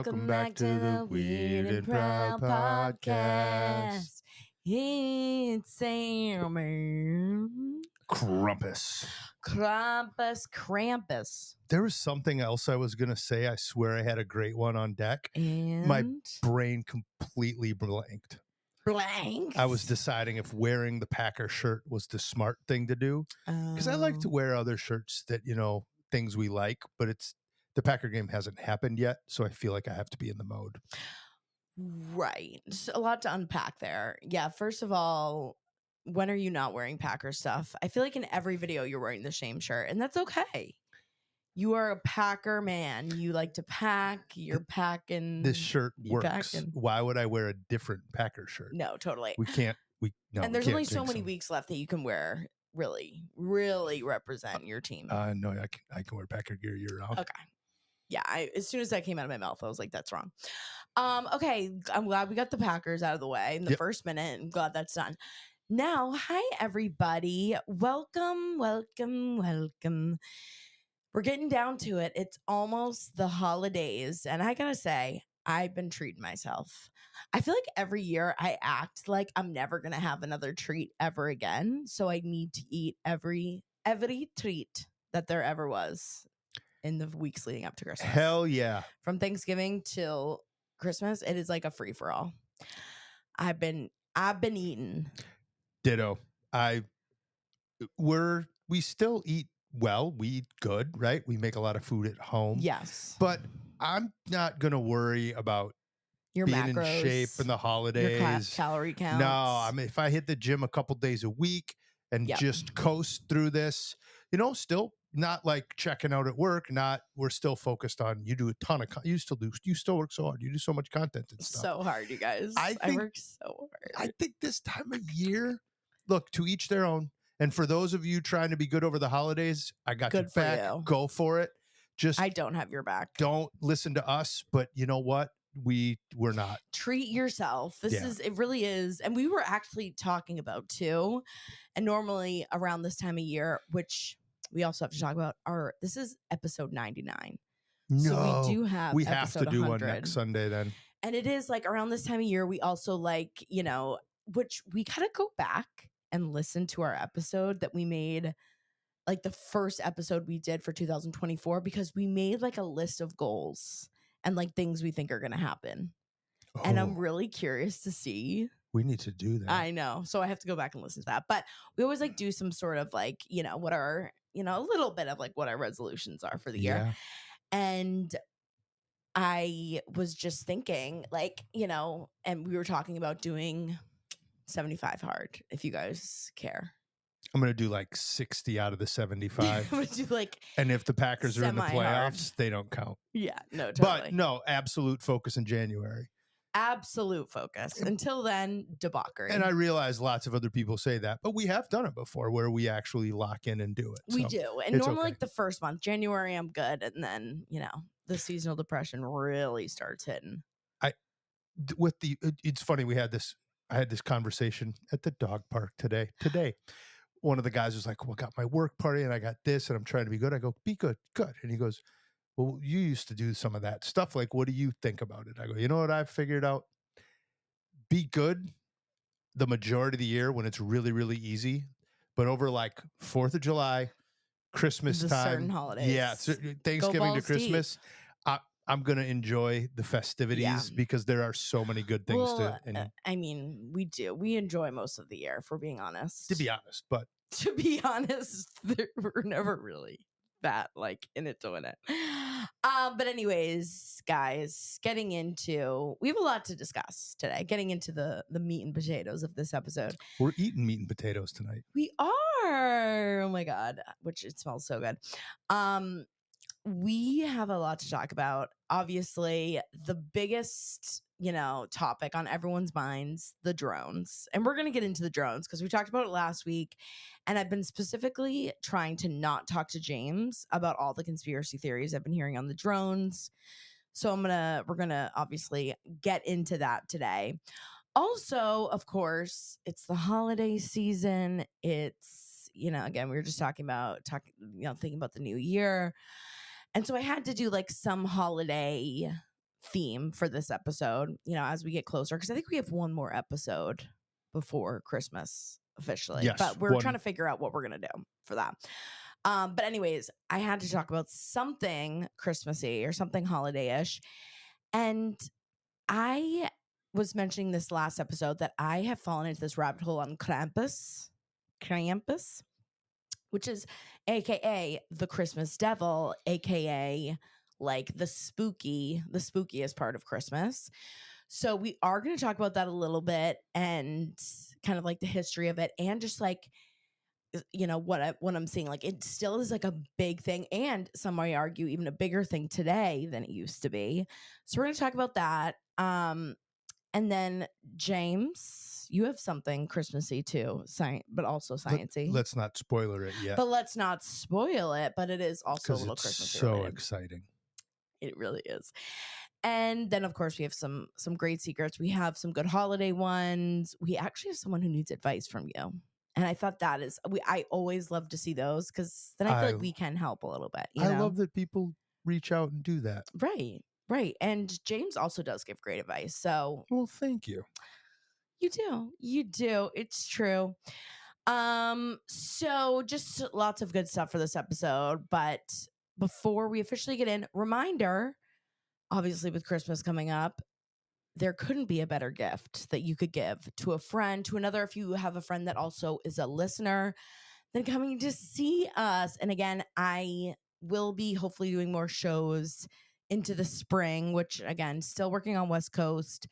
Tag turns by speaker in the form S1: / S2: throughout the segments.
S1: Welcome back to the Weird and Proud Podcast.
S2: It's Sam.
S1: Krampus.
S2: Krampus.
S1: There was something else I was going to say. I swear I had a great one on deck.
S2: And
S1: My brain completely blanked.
S2: blank.
S1: I was deciding if wearing the Packer shirt was the smart thing to do. Because I like to wear other shirts that, things we like, but the Packer game hasn't happened yet. So I feel like I have to be in the mode.
S2: Right. A lot to unpack there. Yeah, first of all, when are you not wearing Packer stuff? I feel like in every video you're wearing the same shirt, and that's okay. You are a Packer man. You like to pack. You're packing.
S1: This shirt works.
S2: Packing.
S1: Why would I wear a different Packer shirt?
S2: No, totally.
S1: And
S2: there's only so many weeks left that you can wear. Really represent your team.
S1: No, I can wear Packer gear year round.
S2: Okay. Yeah, as soon as that came out of my mouth, I was like, that's wrong. Okay, I'm glad we got the Packers out of the way in the first minute. I'm glad that's done. Now, hi, everybody. Welcome. We're getting down to it. It's almost the holidays. And I gotta say, I've been treating myself. I feel like every year I act like I'm never going to have another treat ever again. So I need to eat every treat that there ever was in the weeks leading up to Christmas.
S1: Hell yeah. From
S2: Thanksgiving till Christmas, it is like a free for all. I've been eating.
S1: Ditto. We still eat well. We eat good, right? We make a lot of food at home.
S2: Yes.
S1: But I'm not going to worry about
S2: your
S1: being
S2: macros,
S1: in shape in the holidays.
S2: Your calorie counts.
S1: No, I mean, if I hit the gym a couple days a week and just coast through this, still not like checking out at work. We're still focused on, you do a ton of, you still work so hard. You do so much content and stuff.
S2: So hard, you guys. I work so hard.
S1: I think this time of year, look, to each their own. And for those of you trying to be good over the holidays, I got your back. Go for it.
S2: I don't have your back.
S1: Don't listen to us, but you know what? We're not.
S2: Treat yourself. It really is. And we were actually talking about too. And normally around this time of year, which we also have to talk about, this is episode 99.
S1: No,
S2: so we do have.
S1: We have to do 100. One next Sunday then.
S2: And it is like around this time of year, we also which we gotta go back and listen to our episode that we made, like the first episode we did for 2024, because we made like a list of goals and like things we think are going to happen. Oh. And I'm really curious to see.
S1: We need to do that.
S2: I know. So I have to go back and listen to that. But we always like do some sort of like, what our, a little bit of like what our resolutions are for the year. And I was just thinking like, and we were talking about doing 75 hard, if you guys care.
S1: I'm going to do like 60 out of the 75.
S2: I'm going to do like,
S1: and if the Packers are in the playoffs, they don't count.
S2: Yeah, no, totally.
S1: But no, absolute focus in January.
S2: Absolute focus. Until then, debauchery.
S1: And I realize lots of other people say that, but we have done it before where we actually lock in and do it.
S2: We do. And normally like the first month, January, I'm good. And then, the seasonal depression really starts hitting.
S1: It's funny. I had this conversation at the dog park today. One of the guys was like, well, I got my work party and I got this and I'm trying to be good. I go, be good. And he goes, well, you used to do some of that stuff. Like, what do you think about it? I go, you know what I've figured out? Be good the majority of the year when it's really, really easy. But over like 4th of July, Christmas time.
S2: Certain holidays.
S1: Yeah. Thanksgiving to Christmas. I'm going to enjoy the festivities because there are so many good things
S2: I mean, we do. We enjoy most of the year, if we're being honest.
S1: To be honest,
S2: we're never really that like in it doing it. But anyways, guys, we have a lot to discuss today. Getting into the meat and potatoes of this episode.
S1: We're eating meat and potatoes tonight.
S2: We are. Oh my God, which it smells so good. We have a lot to talk about. Obviously, the biggest, topic on everyone's minds, the drones. And we're going to get into the drones because we talked about it last week. And I've been specifically trying to not talk to James about all the conspiracy theories I've been hearing on the drones. So we're going to obviously get into that today. Also, of course, it's the holiday season. It's, again, we were just thinking about the new year. And so I had to do like some holiday theme for this episode, as we get closer, because I think we have one more episode before Christmas officially,
S1: Yes,
S2: but we're trying
S1: one.
S2: to figure out what we're going to do for that. But anyways, I had to talk about something Christmassy or something holiday-ish. And I was mentioning this last episode that I have fallen into this rabbit hole on Krampus, which is AKA the Christmas devil, AKA like the spookiest part of Christmas. So we are going to talk about that a little bit and kind of like the history of it, and just like what I'm seeing. Like, it still is like a big thing, and some might argue even a bigger thing today than it used to be. So we're going to talk about that. And then James, you have something Christmassy too, but also sciencey.
S1: Let's not spoiler it yet,
S2: But let's not spoil it. But it is also a
S1: because
S2: little
S1: it's
S2: Christmassy
S1: so
S2: related.
S1: exciting.
S2: It really is. And then, of course, we have some great secrets. We have some good holiday ones. We actually have someone who needs advice from you. And I thought I always love to see those, because then I feel like we can help a little bit.
S1: I love that people reach out and do that.
S2: Right. And James also does give great advice. So,
S1: well, thank you.
S2: You do. It's true. So just lots of good stuff for this episode. But before we officially get in, reminder, obviously with Christmas coming up, there couldn't be a better gift that you could give to a friend, to another, if you have a friend that also is a listener, than coming to see us. And again, I will be hopefully doing more shows into the spring, which again, still working on West Coast.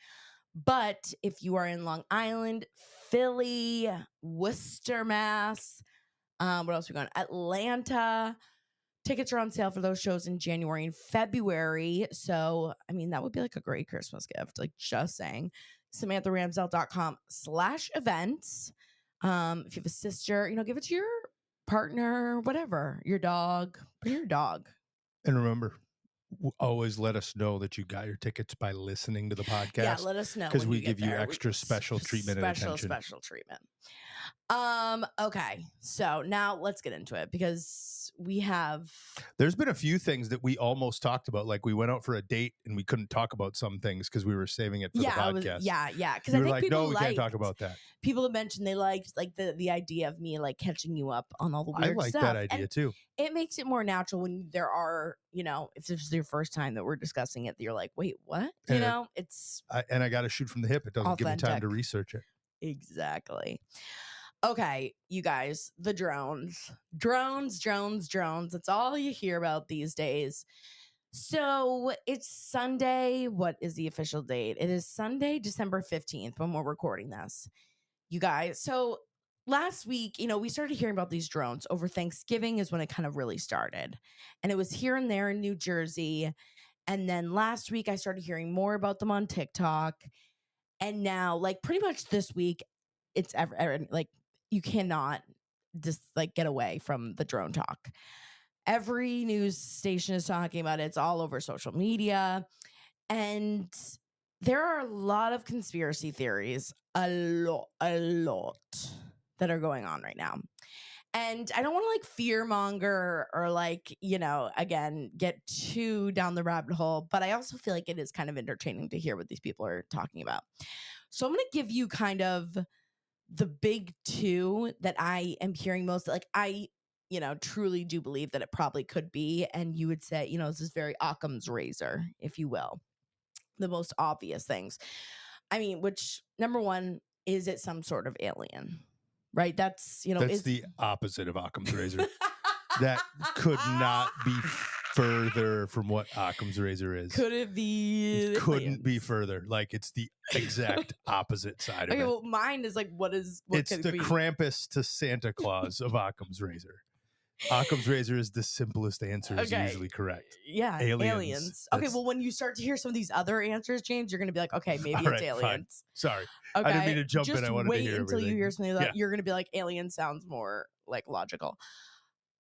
S2: But if you are in Long Island, Philly, Worcester, Mass, what else are we going? Atlanta. Tickets are on sale for those shows in January and February. So, I mean, that would be like a great Christmas gift. Like, just saying. SamanthaRamsell.com/events. If you have a sister, give it to your partner, whatever, your dog, put your dog.
S1: And remember, always let us know that you got your tickets by listening to the podcast.
S2: Yeah, let us know,
S1: because we give you extra special treatment and attention.
S2: Special treatment. Okay, so now let's get into it, because there's
S1: been a few things that we almost talked about. Like, we went out for a date and we couldn't talk about some things because we were saving it for the podcast.
S2: Because I think
S1: like,
S2: people
S1: no, we can't talk about that.
S2: People have mentioned they liked like the idea of me like catching you up on all the weird
S1: stuff. I like
S2: stuff.
S1: that idea too.
S2: It makes it more natural when there are, if this is your first time that we're discussing it, you're like, wait, what? It's
S1: and I got to shoot from the hip. It doesn't give me time to research it.
S2: Exactly. Okay, you guys, the drones. That's all you hear about these days. So it's Sunday. What is the official date? It is Sunday, December 15th when we're recording this. You guys, so last week, we started hearing about these drones over Thanksgiving is when it kind of really started. And it was here and there in New Jersey. And then last week, I started hearing more about them on TikTok. And now, like, pretty much this week, it's like, you cannot just like get away from the drone talk. Every news station is talking about it. It's all over social media. And there are a lot of conspiracy theories, a lot that are going on right now. And I don't want to like fear monger or like, again, get too down the rabbit hole, but I also feel like it is kind of entertaining to hear what these people are talking about. So I'm going to give you kind of the big two that I am hearing most. Like, I, truly do believe that it probably could be. And you would say, this is very Occam's razor, if you will. The most obvious things. I mean, which, number one, is it some sort of alien? Right? That's,
S1: that's the opposite of Occam's razor. That could not be further from what Occam's razor is.
S2: Could it be?
S1: It couldn't be further. Like, it's the exact opposite side of it.
S2: Well, mine is like, what
S1: it's
S2: could
S1: the
S2: it be?
S1: Krampus to Santa Claus of Occam's razor. Occam's razor is the simplest answer, is usually correct.
S2: Yeah, aliens. Okay, well, when you start to hear some of these other answers, James, you're going to be like, okay, maybe it's aliens.
S1: Fine. Sorry.
S2: Okay.
S1: I didn't mean to jump
S2: Just
S1: in. I wanted to hear
S2: wait until
S1: everything.
S2: you hear something like that. You're going to be like, alien sounds more like logical.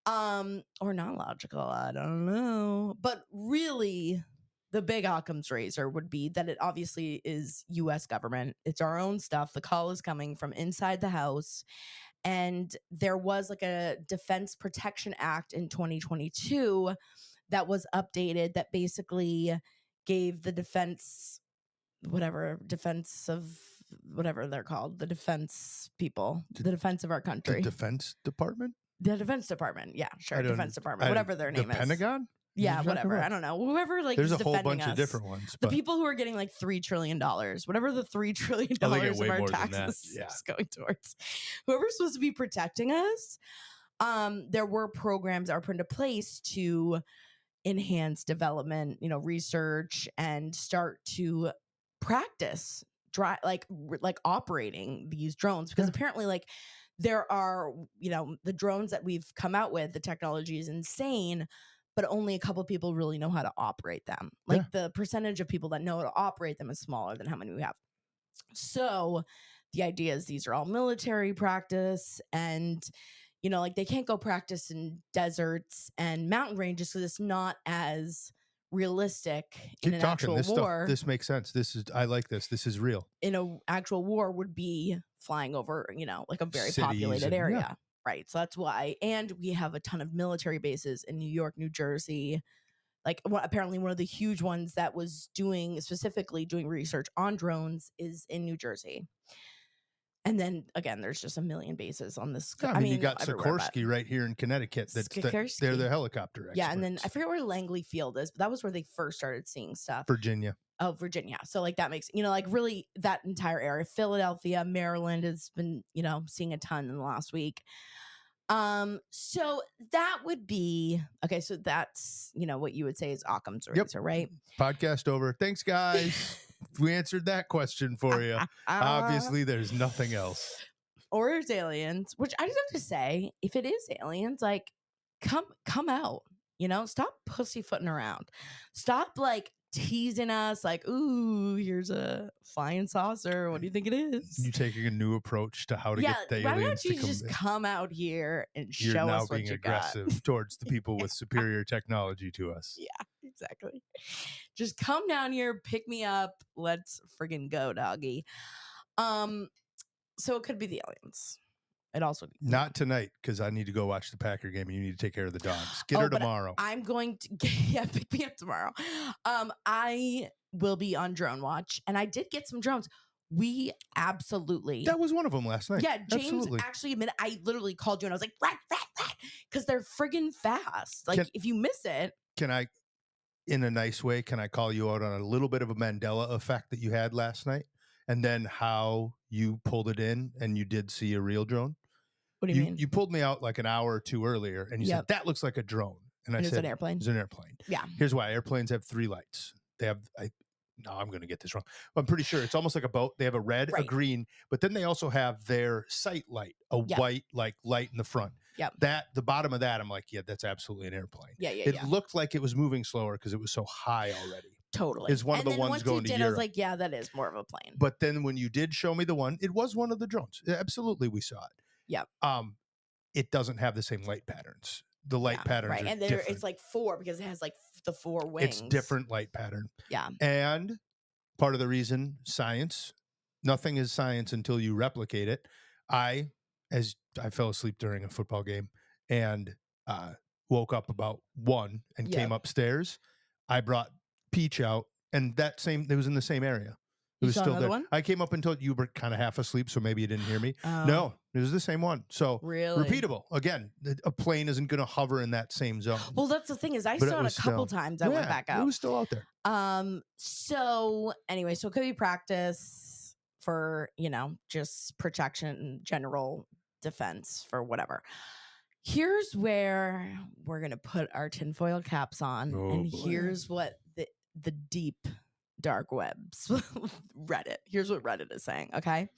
S2: Or not logical. I don't know. But really, the big Occam's razor would be that it obviously is U.S. government. It's our own stuff. The call is coming from inside the house. And there was like a Defense Protection Act in 2022 that was updated that basically gave the defense of whatever they're called, the defense people, the defense of our
S1: The
S2: country.
S1: Defense Department?
S2: The Defense Department. Yeah, sure. Defense Department. Whatever their
S1: The
S2: name is.
S1: Pentagon? What are
S2: Yeah,
S1: you talking
S2: whatever.
S1: about?
S2: I don't know. Whoever like
S1: There's
S2: is
S1: a whole
S2: defending
S1: bunch of
S2: us.
S1: different ones.
S2: The
S1: But
S2: people who are getting like $3 trillion, whatever the $3 trillion
S1: Oh, they get
S2: of
S1: way
S2: our
S1: more than that.
S2: taxes
S1: Yeah.
S2: is going towards, whoever's supposed to be protecting us, there were programs that were put into place to enhance development, research, and start to practice like operating these drones, because
S1: Yeah.
S2: apparently like there are, the drones that we've come out with, the technology is insane, but only a couple people really know how to operate them. Like the percentage of people that know how to operate them is smaller than how many we have. So the idea is these are all military practice, and like they can't go practice in deserts and mountain ranges, so it's not as realistic in
S1: Keep
S2: an
S1: talking.
S2: actual
S1: This
S2: war.
S1: this makes sense. I like this. This is real.
S2: In an actual war would be flying over, like a very
S1: Cities
S2: populated
S1: and-
S2: area.
S1: yeah.
S2: Right. So that's why. And we have a ton of military bases in New York, New Jersey. Like apparently one of the huge ones that was specifically doing research on drones is in New Jersey. And then again, there's just a million bases on this.
S1: Yeah, I mean, you got
S2: everywhere, but-
S1: Sikorsky right here in Connecticut. They're
S2: Sikorsky.
S1: the helicopter experts.
S2: Yeah, and then I forget where Langley Field is, but that was where they first started seeing stuff.
S1: Virginia.
S2: Oh, Virginia. So like that makes, like really that entire area. Philadelphia, Maryland has been, seeing a ton in the last week. So that would be okay. So that's, what you would say is Occam's razor, right?
S1: Podcast over. Thanks, guys. We answered that question for you. Obviously, there's nothing else.
S2: Or it's aliens, which I just have to say, if it is aliens, like come out, stop pussyfooting around. Stop like teasing us like, ooh, here's a flying saucer. What do you think it is?
S1: You taking a new approach to how to get the
S2: why
S1: aliens
S2: don't you
S1: to come
S2: just
S1: in.
S2: come out here and
S1: You're
S2: show
S1: now
S2: us what
S1: being
S2: you
S1: aggressive
S2: got?
S1: towards the people with superior technology to us.
S2: Yeah, exactly. Just come down here, pick me up. Let's friggin' go, doggy. So it could be the aliens. It also
S1: Not tonight, because I need to go watch the Packer game and you need to take care of the dogs. Get her
S2: but
S1: tomorrow.
S2: I'm going to pick me up tomorrow. I will be on drone watch, and I did get some drones. We absolutely
S1: That was one of them last night.
S2: Yeah, James
S1: Absolutely.
S2: actually admitted. I literally called you and I was like, rat, because they're friggin' fast. Like if you miss it,
S1: Can I, in a nice way, can I call you out on a little bit of a Mandela effect that you had last night? And then how you pulled it in and you did see a real drone?
S2: What do you mean?
S1: You pulled me out like an hour or two earlier and you said, that looks like a drone. And I
S2: And
S1: said,
S2: it's an airplane.
S1: It's an airplane.
S2: Yeah.
S1: Here's why. Airplanes have 3 lights. They have, no, I'm going to get this wrong. I'm pretty sure it's almost like a boat. They have a red, a green, but then they also have their sight light, a white like light in the front.
S2: Yep.
S1: The bottom of that, I'm like, yeah, that's absolutely an airplane.
S2: Yeah.
S1: It looked like it was moving slower because it was so high already.
S2: Totally.
S1: Is one of the ones going to Europe.
S2: I was like, yeah, that is more of a plane.
S1: But then when you did show me the one, it was one of the drones. Absolutely, we saw it.
S2: Yeah.
S1: It doesn't have the same light patterns. The light patterns are
S2: and
S1: different.
S2: it's like 4 because it has like the 4 wings.
S1: It's different light pattern.
S2: Yeah.
S1: And part of the reason science, nothing is science until you replicate it. As I fell asleep during a football game and woke up about 1 and came upstairs. I brought Peach out, and it was in the same area. It was still there.
S2: One?
S1: I came up and told you were kind of half asleep, so maybe you didn't hear me.
S2: Oh.
S1: No, it was the same one. So
S2: really
S1: repeatable. Again, a plane isn't going to hover in that same zone.
S2: Well, that's the thing is I saw it a couple times. I went back out.
S1: It was still out there.
S2: So anyway, so it could be practice for, just protection, general defense for whatever. Here's where we're going to put our tinfoil caps on. And here's what the deep dark webs, Reddit. Here's what Reddit is saying. Okay.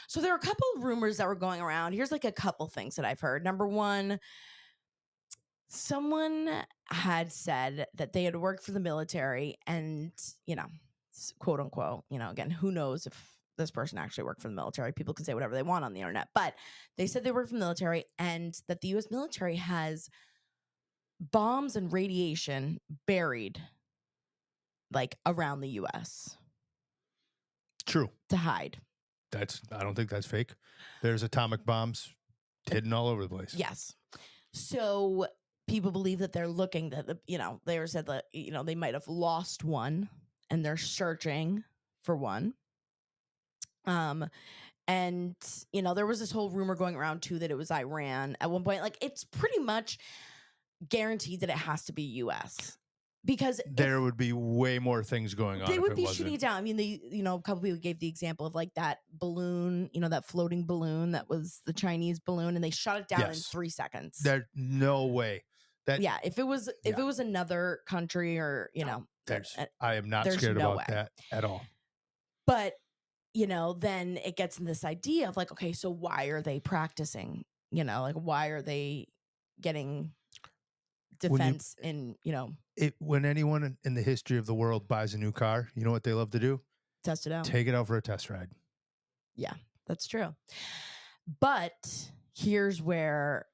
S2: So there are a couple of rumors that were going around. Here's like a couple things that I've heard. Number one, someone had said that they had worked for the military and, quote unquote, again, who knows if this person actually worked for the military. People can say whatever they want on the internet, but they said they worked for the military and that the U.S. military has bombs and radiation buried like around the U.S.
S1: True.
S2: To hide.
S1: I don't think that's fake. There's atomic bombs hidden all over the place.
S2: Yes. So people believe that they're looking that they said that they might have lost one and they're searching for one. Um, and there was this whole rumor going around too that it was Iran at one point. Like, it's pretty much guaranteed that it has to be US, because if
S1: There would be way more things going on
S2: they
S1: if
S2: would
S1: it
S2: be shooting
S1: wasn't.
S2: it down. I mean, a couple people gave the example of like that balloon, that floating balloon that was the Chinese balloon, and they shot it down in
S1: Yes.
S2: 3 seconds.
S1: There's no way. That
S2: Yeah, if it was
S1: Yeah.
S2: another country, or
S1: No, I am not
S2: there's
S1: scared
S2: no
S1: about
S2: way.
S1: that at all.
S2: But then it gets in this idea of like, okay, so why are they practicing? Like, why are they getting
S1: When you
S2: defense in
S1: when anyone in the history of the world buys a new car, you know what they love to do?
S2: test it out?
S1: Take it out for a test ride.
S2: Yeah, that's true. But here's where,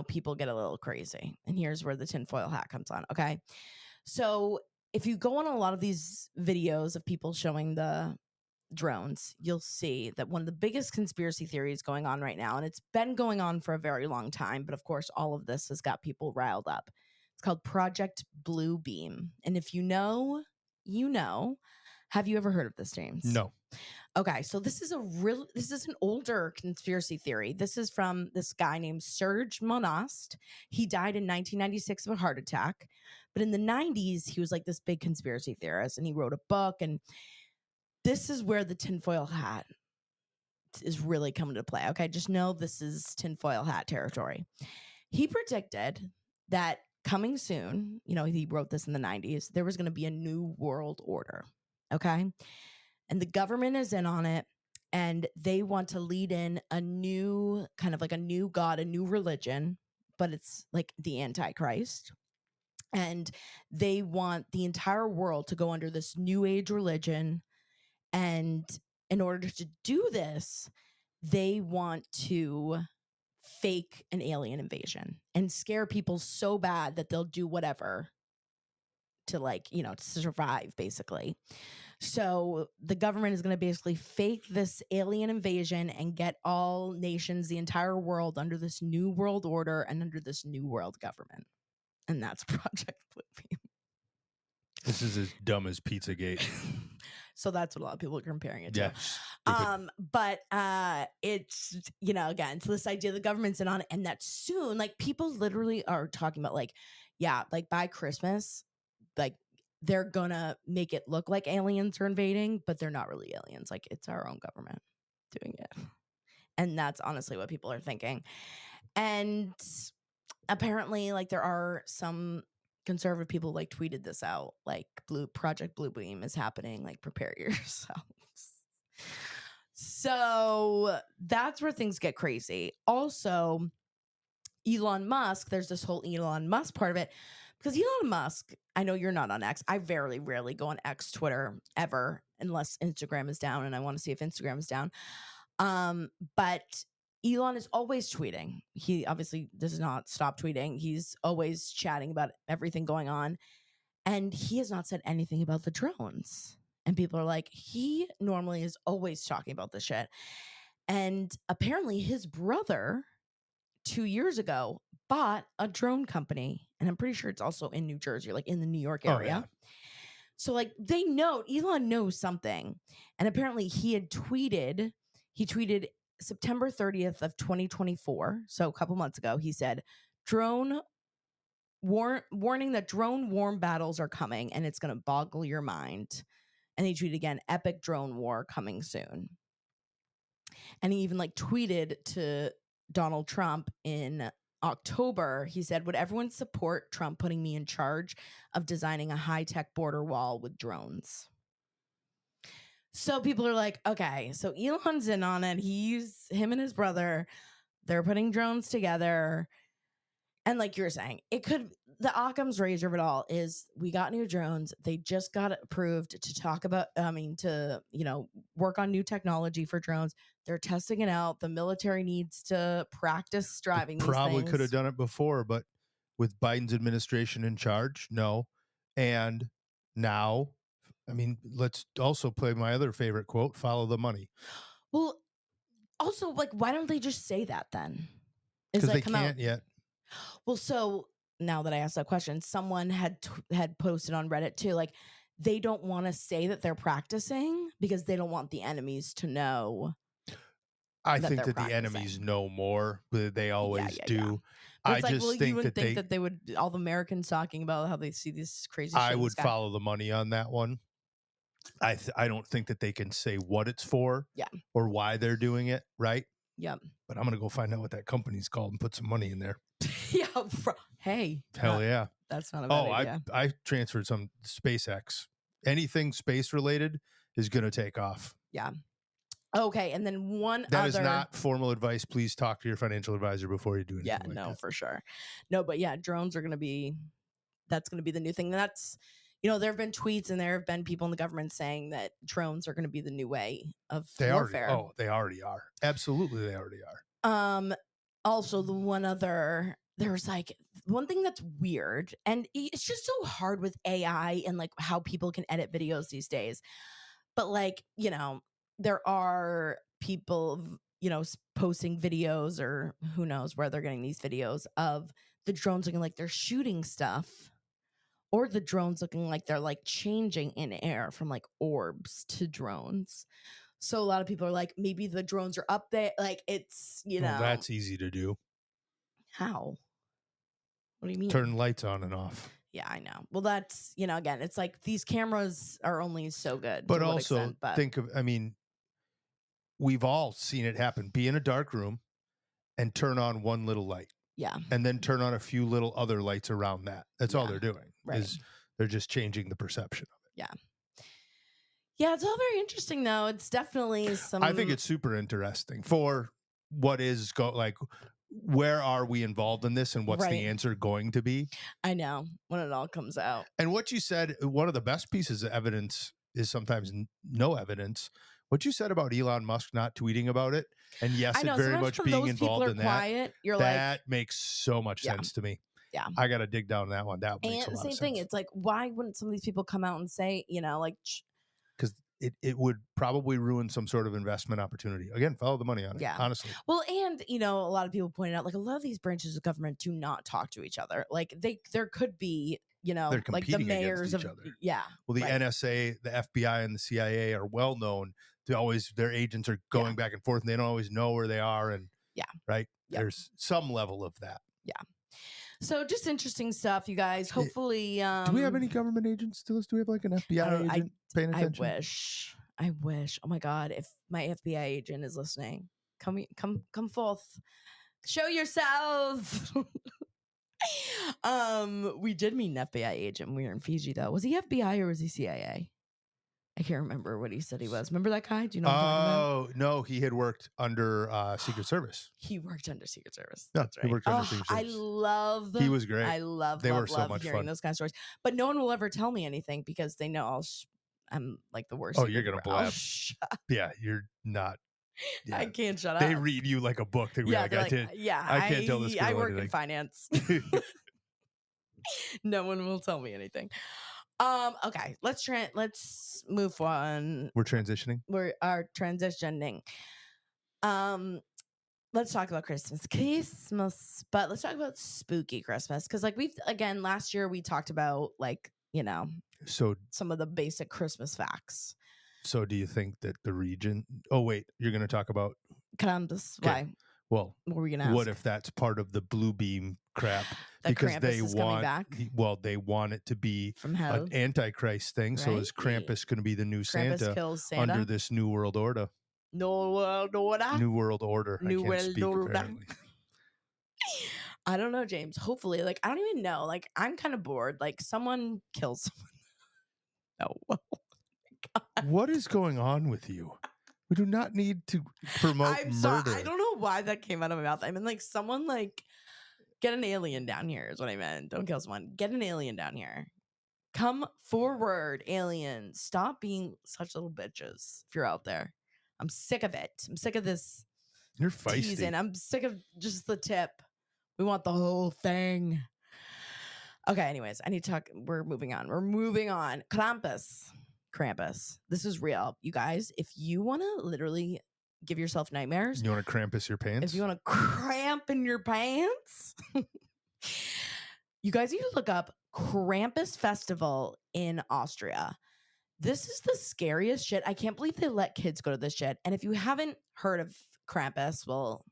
S2: people get a little crazy. And here's where the tinfoil hat comes on. Okay. So if you go on a lot of these videos of people showing the drones, you'll see that one of the biggest conspiracy theories going on right now, and it's been going on for a very long time, but of course, all of this has got people riled up. It's called Project Blue Beam. And if you know, you know. Have you ever heard of this, James?
S1: No.
S2: Okay, so this is an older conspiracy theory. This is from this guy named Serge Monast. He died in 1996 of a heart attack. But in the 90s, he was like this big conspiracy theorist, and he wrote a book. And this is where the tinfoil hat is really coming to play. Okay, just know this is tinfoil hat territory. He predicted that coming soon, he wrote this in the 90s, there was going to be a new world order. Okay. And the government is in on it, and they want to lead in a new kind of like a new god, a new religion, but it's like the Antichrist. And they want the entire world to go under this new age religion. And in order to do this, they want to fake an alien invasion and scare people so bad that they'll do whatever to to survive, basically. So the government is going to basically fake this alien invasion and get all nations, the entire world, under this new world order and under this new world government. And that's Project Blue Beam.
S1: This is as dumb as Pizzagate.
S2: So that's what a lot of people are comparing it to.
S1: Yeah,
S2: but it's, again, so this idea the government's in on it, and that soon, like, people literally are talking about like, yeah, like by Christmas, like they're gonna make it look like aliens are invading, but they're not really aliens. Like, it's our own government doing it. And that's honestly what people are thinking. And apparently, like, there are some conservative people like tweeted this out, like Project Blue Beam is happening, like prepare yourselves. So that's where things get crazy. Also, Elon Musk, there's this whole Elon Musk part of it, because Elon Musk, I know you're not on X. I very rarely go on X, Twitter, ever, unless Instagram is down, and I want to see if Instagram is down. But Elon is always tweeting. He obviously does not stop tweeting. He's always chatting about everything going on. And he has not said anything about the drones. And people are like, he normally is always talking about this shit. And apparently his brother 2 years ago bought a drone company. And I'm pretty sure it's also in New Jersey, like in the New York area.
S1: Oh, yeah.
S2: So like Elon knows something. And apparently he tweeted September 30th of 2024. So a couple months ago, he said, warning that drone warm battles are coming, and it's going to boggle your mind. And he tweeted again, epic drone war coming soon. And he even like tweeted to Donald Trump in October. He said, would everyone support Trump putting me in charge of designing a high-tech border wall with drones? So people are like, okay, so Elon's in on it. Him and his brother, they're putting drones together. And like you're saying, the Occam's razor of it all is we got new drones. They just got approved to talk about, work on new technology for drones. They're testing it out. The military needs to practice driving these things.
S1: Probably could have done it before, but with Biden's administration in charge, no. And now, I mean, let's also play my other favorite quote, follow the money.
S2: Well, also, like, why don't they just say that then?
S1: Because they can't yet.
S2: Well, so now that I asked that question, someone had posted on Reddit too, like, they don't want to say that they're practicing because they don't want the enemies to know
S1: I
S2: that
S1: think
S2: they're
S1: that the enemies
S2: practicing.
S1: know more, but they
S2: Yeah,
S1: always
S2: yeah, yeah.
S1: do.
S2: But
S1: I
S2: it's like, well,
S1: just
S2: you
S1: think
S2: wouldn't
S1: that
S2: think that they would, all the Americans talking about how they see this crazy
S1: I
S2: shit in the
S1: would
S2: sky.
S1: follow the money on that one. I don't think that they can say what it's for
S2: Yeah.
S1: or why they're doing it, right?
S2: Yep.
S1: But I'm gonna go find out what that company's called and put some money in there.
S2: Yeah. Hey,
S1: Hell yeah.
S2: that's not a bad
S1: Oh,
S2: idea.
S1: I transferred some SpaceX. Anything space related is gonna take off.
S2: Yeah. Okay. And then one
S1: That is
S2: other.
S1: not formal advice. Please talk to your financial advisor before you do anything
S2: Yeah,
S1: like
S2: no,
S1: that.
S2: for sure. No, but yeah, drones are going to be, that's going to be the new thing. That's, there have been tweets and there have been people in the government saying that drones are going to be the new way of warfare.
S1: They already are. Absolutely, they already are.
S2: Also, the one other, there's like one thing that's weird, and it's just so hard with AI and like how people can edit videos these days. But like, there are people, posting videos, or who knows where they're getting these videos of the drones looking like they're shooting stuff, or the drones looking like they're like changing in air from like orbs to drones. So a lot of people are like, maybe the drones are up there. Like it's,
S1: Well, that's easy to do.
S2: how? What do you mean?
S1: Turn lights on and off.
S2: Yeah, I know. Well, that's, again, it's like these cameras are only so good.
S1: But
S2: to what
S1: also
S2: extent, but
S1: think of, we've all seen it happen. Be in a dark room and turn on one little light
S2: yeah,
S1: and then turn on a few little other lights around that. That's all
S2: Yeah,
S1: they're doing
S2: right.
S1: is they're just changing the perception of it.
S2: Yeah. Yeah, it's all very interesting though. It's definitely some.
S1: I think it's super interesting for what is like, where are we involved in this and what's
S2: Right.
S1: the answer going to be?
S2: I know when it all comes out.
S1: And what you said, one of the best pieces of evidence is sometimes no evidence. What you said about Elon Musk not tweeting about it, and yes,
S2: I know
S1: it very
S2: sometimes
S1: much
S2: when
S1: being
S2: those people
S1: involved
S2: are
S1: in
S2: quiet, you're
S1: that
S2: like,
S1: makes so much
S2: Yeah.
S1: sense to me.
S2: Yeah.
S1: I got to dig down that one. That makes a
S2: and
S1: lot
S2: same
S1: of
S2: thing.
S1: sense.
S2: It's like, why wouldn't some of these people come out and say, like,
S1: Because it would probably ruin some sort of investment opportunity. Again, follow the money on it,
S2: Yeah.
S1: honestly.
S2: Well, and a lot of people pointed out, like, a lot of these branches of government do not talk to each other. Like there could be,
S1: They're
S2: like the
S1: competing against
S2: mayors
S1: each
S2: of,
S1: other.
S2: yeah.
S1: Well, the
S2: right.
S1: NSA, the FBI, and the CIA are well known. Their agents are going back and forth, and they don't always know where they are. And
S2: Yeah.
S1: right,
S2: Yep.
S1: there's some level of that.
S2: Yeah. So just interesting stuff, you guys. Hopefully,
S1: do we have any government agents still? Do we have like an FBI agent paying attention?
S2: I wish. Oh my God, if my FBI agent is listening, come forth, show yourself. We did meet an FBI agent when we were in Fiji, though. Was he FBI or was he CIA? I can't remember what he said he was. Remember that guy? Do you know what I'm talking about?
S1: Oh no, he had worked under Secret Service.
S2: He worked under Secret Service.
S1: Yeah,
S2: That's right.
S1: he worked under Secret
S2: I
S1: Service.
S2: love.
S1: He was great.
S2: I love.
S1: They
S2: love,
S1: were so
S2: love
S1: much
S2: hearing
S1: fun.
S2: those kind of stories. But no one will ever tell me anything because they know I'm like the worst.
S1: Oh, you're gonna blab.
S2: Shut.
S1: Yeah, you're not. Yeah.
S2: I can't shut up.
S1: They read you like a book. They're
S2: Yeah,
S1: like,
S2: they're
S1: I
S2: like,
S1: can't.
S2: yeah,
S1: I can't tell this girl
S2: I work
S1: anything.
S2: in finance. No one will tell me anything. Okay, let's move on.
S1: We're transitioning.
S2: We are transitioning. Let's talk about Christmas, but let's talk about spooky Christmas, because like last year we talked about like
S1: So
S2: some of the basic Christmas facts.
S1: So do you think that the region? Oh wait, you're going to talk about
S2: Krampus?
S1: Okay.
S2: Why?
S1: Well,
S2: what were we gonna ask?
S1: What if that's part of the blue beam crap?
S2: That
S1: because
S2: Krampus
S1: they
S2: is coming back
S1: they want it to be
S2: from hell,
S1: an antichrist thing. So is
S2: Right.
S1: Krampus going to be the new
S2: Krampus kills Santa
S1: under this new world order?
S2: No world order.
S1: New world order.
S2: New
S1: I can't
S2: world
S1: speak
S2: order.
S1: apparently.
S2: I don't know, James. Hopefully, like I don't even know. Like I'm kind of bored. Like someone kills someone. Oh, oh my God.
S1: What is going on with you? We do not need to promote
S2: I'm
S1: murder.
S2: sorry. I don't know why that came out of my mouth. I mean, like someone like get an alien down here is what I meant. Don't kill someone. Get an alien down here. Come forward, aliens. Stop being such little bitches if you're out there. I'm sick of it. I'm sick of this
S1: You're feisty.
S2: teasing. I'm sick of just the tip. We want the whole thing. Okay, anyways, I need to talk. We're moving on. Krampus. This is real. You guys, if you want to literally give yourself nightmares.
S1: You want to Krampus your pants?
S2: If you want to cramp in your pants. You guys need to look up Krampus Festival in Austria. This is the scariest shit. I can't believe they let kids go to this shit. And if you haven't heard of Krampus, well,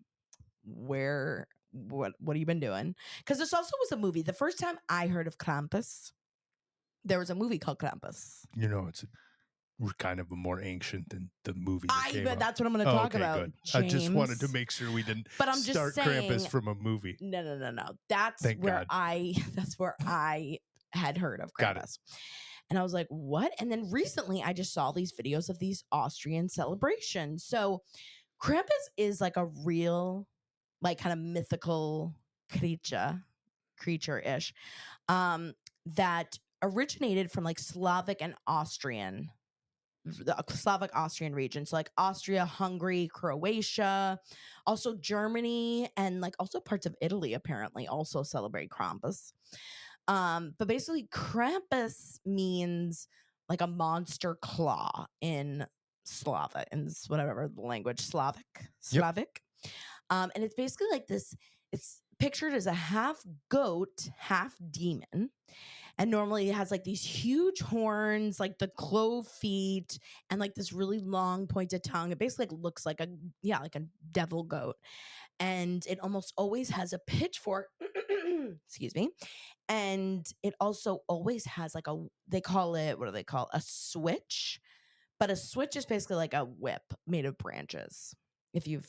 S2: what have you been doing? Because this also was a movie. The first time I heard of Krampus, there was a movie called Krampus.
S1: You know, it's kind of more ancient than the movie that
S2: I
S1: came
S2: bet
S1: out.
S2: that's what I'm going to
S1: Oh,
S2: talk
S1: okay,
S2: about,
S1: good. I just wanted to
S2: James.
S1: make sure we didn't
S2: But I'm just
S1: start Krampus
S2: saying,
S1: from a movie.
S2: no. That's
S1: Thank
S2: where
S1: God.
S2: I had heard of
S1: Got it.
S2: Krampus. And I was like, what? And then recently I just saw these videos of these Austrian celebrations. So Krampus is like a real, like kind of mythical creature-ish, that originated from like the Slavic Austrian region. So like Austria, Hungary, Croatia, also Germany, and like also parts of Italy apparently also celebrate Krampus. But basically Krampus means like a monster claw in Slavic, in whatever the language,
S1: Yep.
S2: Slavic. And it's basically like this, it's pictured as a half goat, half demon. And normally it has like these huge horns, like the clove feet, and like this really long pointed tongue. It basically like, looks like like a devil goat. And it almost always has a pitchfork. Excuse me. And it also always has like they call it, what do they call, a switch? But a switch is basically like a whip made of branches. If you've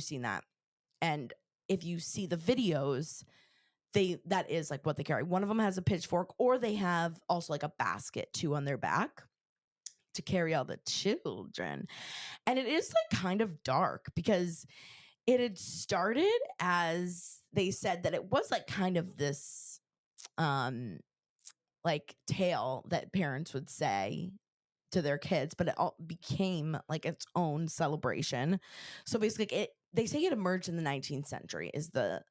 S2: seen that. And if you see the videos, that is like what they carry. One of them has a pitchfork, or they have also like a basket too on their back to carry all the children. And it is like kind of dark because it had started as they said that it was like kind of this um like tale that parents would say to their kids, but it all became like its own celebration. So basically they say it emerged in the 19th century is the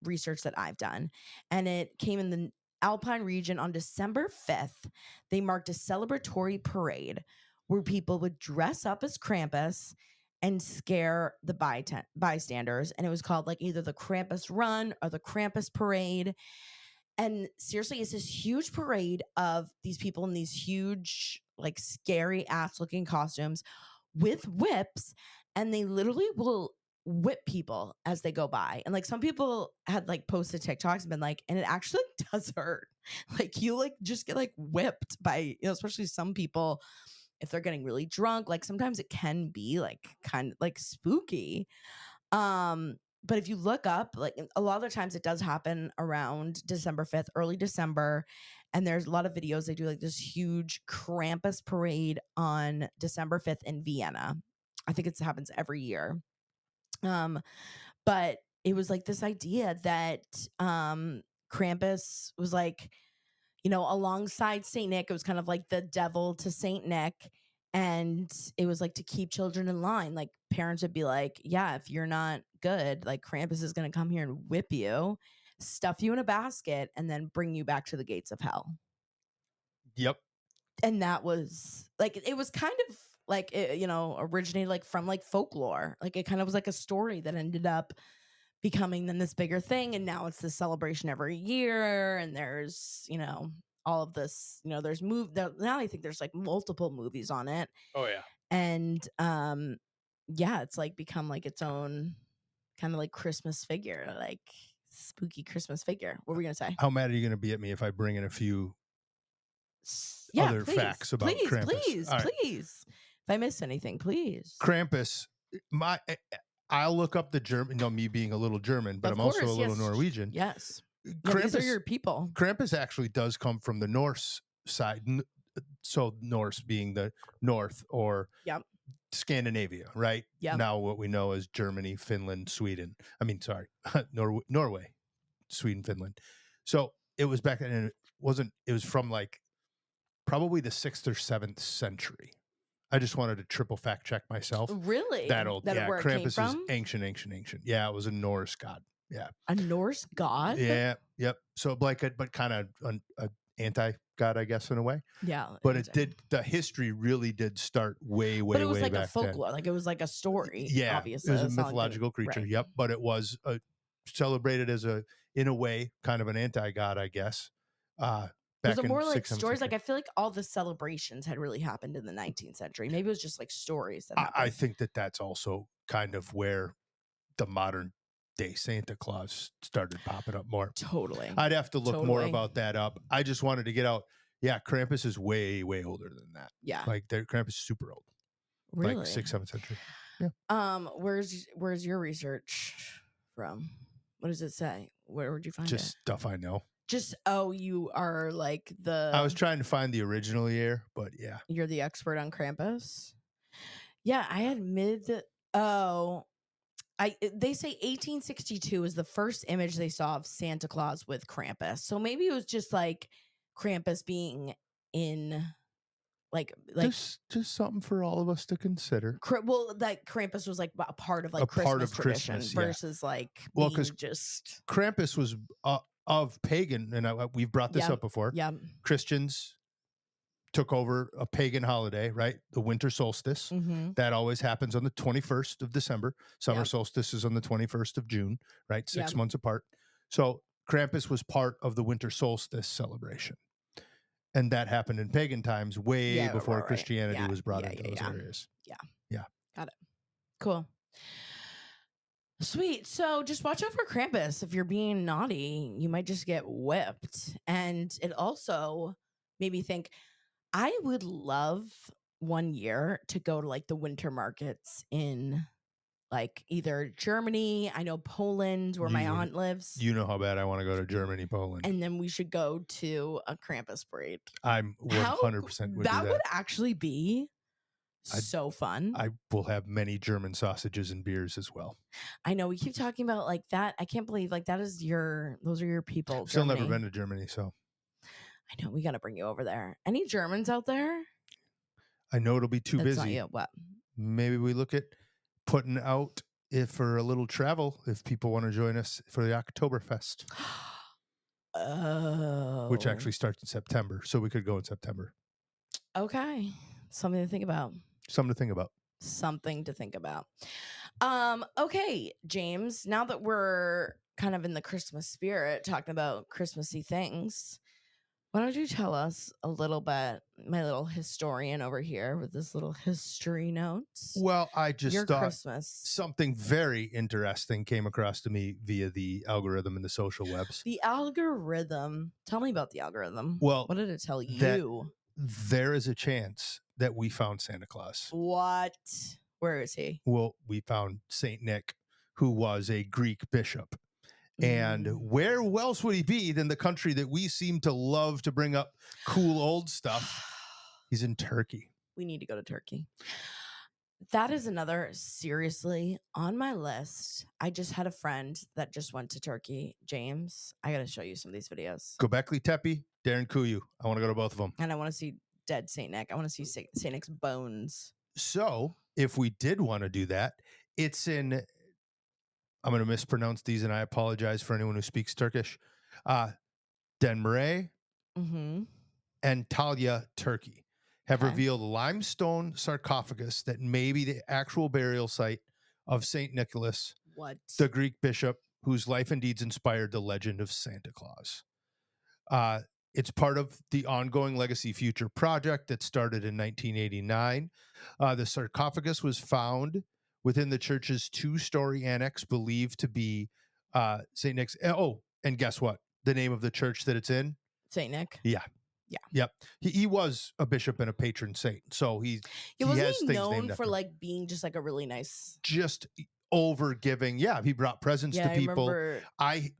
S2: research that I've done. And it came in the Alpine region on December 5th. They marked a celebratory parade where people would dress up as Krampus and scare the bystanders. And it was called like either the Krampus Run or the Krampus Parade. And seriously, it's this huge parade of these people in these huge, like scary ass looking costumes with whips. And they literally will whip people as they go by. And like some people had like posted TikToks and been like, and it actually does hurt. Like you like just get like whipped by, especially some people if they're getting really drunk. Like sometimes it can be like kind of like spooky. But if you look up, like a lot of the times it does happen around December 5th, early December. And there's a lot of videos. They do like this huge Krampus parade on December 5th in Vienna. I think it happens every year. But it was like this idea that Krampus was like, alongside Saint Nick, it was kind of like the devil to Saint Nick. And it was like to keep children in line. Like parents would be like, yeah, if you're not good, like Krampus is going to come here and whip you, stuff you in a basket, and then bring you back to the gates of hell.
S1: Yep.
S2: And that was like, it was kind of like, originated like from like folklore. Like it kind of was like a story that ended up becoming then this bigger thing. And now it's this celebration every year. And there's, all of this, there's now I think there's like multiple movies on it.
S1: Oh yeah.
S2: And yeah, it's like become like its own kind of like Christmas figure, like spooky Christmas figure. What were we gonna say?
S1: How mad are you going to be at me if I bring in a few
S2: Yeah,
S1: other
S2: please,
S1: facts about
S2: please,
S1: Krampus?
S2: please,
S1: All right.
S2: please. If I missed anything, please.
S1: Krampus, I'll look up the German, me being a little German, but
S2: Of
S1: I'm also a
S2: course,
S1: little
S2: yes,
S1: Norwegian.
S2: yes. Yeah, these are your people.
S1: Krampus actually does come from the Norse side. So Norse being the north or
S2: Yep.
S1: Scandinavia, right?
S2: Yep.
S1: Now what we know as Germany, Finland, Sweden. I mean, sorry, Norway, Sweden, Finland. So it was back then, and it was from like probably the 6th or 7th century. I just wanted to triple fact check myself.
S2: Really?
S1: That old,
S2: That
S1: yeah.
S2: where it came
S1: Krampus is
S2: from?
S1: ancient. Yeah, it was a Norse god. Yeah.
S2: A Norse god?
S1: Yeah. Yep. So like, but kind of an anti god, I guess, in a way.
S2: Yeah.
S1: But the history really did start way,
S2: But
S1: way,
S2: it was
S1: way
S2: like a
S1: back then.
S2: folklore, like it was like a story,
S1: Yeah, it
S2: obviously.
S1: was a
S2: It's not like
S1: mythological creature.
S2: right.
S1: Yep, but it was celebrated as in a way, kind of an anti-god, I guess, uh,
S2: Was
S1: back
S2: it
S1: in
S2: more like
S1: 6th, 7th
S2: stories?
S1: century.
S2: Like, I feel like all the celebrations had really happened in the 19th century. Maybe it was just like stories that
S1: I
S2: happened.
S1: think that that's also kind of where the modern day Santa Claus started popping up more.
S2: Totally.
S1: I'd have to look more
S2: Totally.
S1: about that up. I just wanted to get out. Yeah, Krampus is way, way older than that.
S2: Yeah.
S1: Like, Krampus is super old, like
S2: Really?
S1: 6th, 7th century. Yeah,
S2: Where's your research from? What does it say? Where would you find it?
S1: just stuff I know.
S2: Just you are like
S1: I was trying to find the original year, but yeah.
S2: you're the expert on Krampus. Yeah, I had oh they say 1862 is the first image they saw of Santa Claus with Krampus. So maybe it was just like Krampus being in like
S1: Just something for all of us to consider.
S2: well, that Krampus was like a part of
S1: A
S2: like
S1: part
S2: Christmas
S1: of
S2: tradition
S1: Christmas, yeah.
S2: versus like
S1: Well, because
S2: being just
S1: Krampus was of pagan, and we've brought this
S2: yeah,
S1: up before.
S2: yeah,
S1: Christians took over a pagan holiday, right? The winter solstice.
S2: mm-hmm,
S1: That always happens on the 21st of December. Summer
S2: yeah,
S1: solstice is on the 21st of June, right?
S2: yeah,
S1: 6 months apart. So Krampus was part of the winter solstice celebration. And that happened in pagan times way
S2: yeah,
S1: before
S2: right,
S1: Christianity
S2: yeah,
S1: was brought
S2: yeah,
S1: into
S2: yeah,
S1: those
S2: yeah,
S1: areas.
S2: yeah.
S1: Yeah.
S2: Got it. Cool. Sweet. So just watch out for Krampus. If you're being naughty, you might just get whipped. And it also made me think I would love one year to go to like the winter markets in like either Germany, I know Poland where my
S1: You
S2: aunt lives,
S1: you know how bad I want to go to Germany, Poland.
S2: and then we should go to a Krampus parade.
S1: I'm
S2: How
S1: 100% would do
S2: that would
S1: that.
S2: actually be
S1: I
S2: so fun.
S1: I will have many German sausages and beers as well.
S2: I know we keep talking about like that. I can't believe like that is those are your people,
S1: Still never
S2: Germany.
S1: been to Germany, so
S2: I know we got to bring you over there. Any Germans out there?
S1: I know it'll be too
S2: That's not
S1: busy.
S2: you. What?
S1: Maybe we look at putting out if for a little travel if people want to join us for the Oktoberfest, which
S2: Oh,
S1: actually starts in September. So we could go in September.
S2: okay. Something to think about.
S1: Something to think about.
S2: Something to think about. Okay, James, now that we're kind of in the Christmas spirit, talking about Christmassy things, why don't you tell us a little bit, my little historian over here with this little history notes,
S1: Well, I just
S2: your
S1: thought
S2: Christmas.
S1: something very interesting came across to me via the algorithm in the social webs.
S2: The algorithm. Tell me about the algorithm.
S1: Well,
S2: What did it tell
S1: that
S2: you?
S1: there is a chance that we found Santa Claus.
S2: What? Where is he?
S1: Well, we found Saint Nick, who was a Greek bishop. And where else would he be than the country that we seem to love to bring up cool old stuff? He's in Turkey.
S2: We need to go to Turkey. That is another seriously on my list. I just had a friend that just went to Turkey. James, I got to show you some of these videos.
S1: Göbekli Tepe, Darren Kuyu. I want to go to both of them.
S2: And I want to see dead Saint Nick. I want to see Saint Nick's bones.
S1: So if we did want to do that, it's in, I'm going to mispronounce these and I apologize for anyone who speaks Turkish. Denmire
S2: Mm-hmm.
S1: and Talia, Turkey, have
S2: Okay.
S1: revealed a limestone sarcophagus that may be the actual burial site of St. Nicholas,
S2: What?
S1: the Greek bishop whose life and deeds inspired the legend of Santa Claus. It's part of the ongoing Legacy Future project that started in 1989. The sarcophagus was found within the church's two-story annex, believed to be St. Nick's. Oh, and guess what? The name of the church that it's in?
S2: Saint Nick?
S1: Yeah.
S2: Yeah.
S1: Yep. He was a bishop and a patron saint. So he
S2: Wasn't
S1: has
S2: he
S1: things
S2: known
S1: named
S2: for
S1: after him.
S2: like being just like a really nice?
S1: Just over giving. Yeah, he brought presents
S2: Yeah,
S1: to
S2: I
S1: people.
S2: remember.
S1: I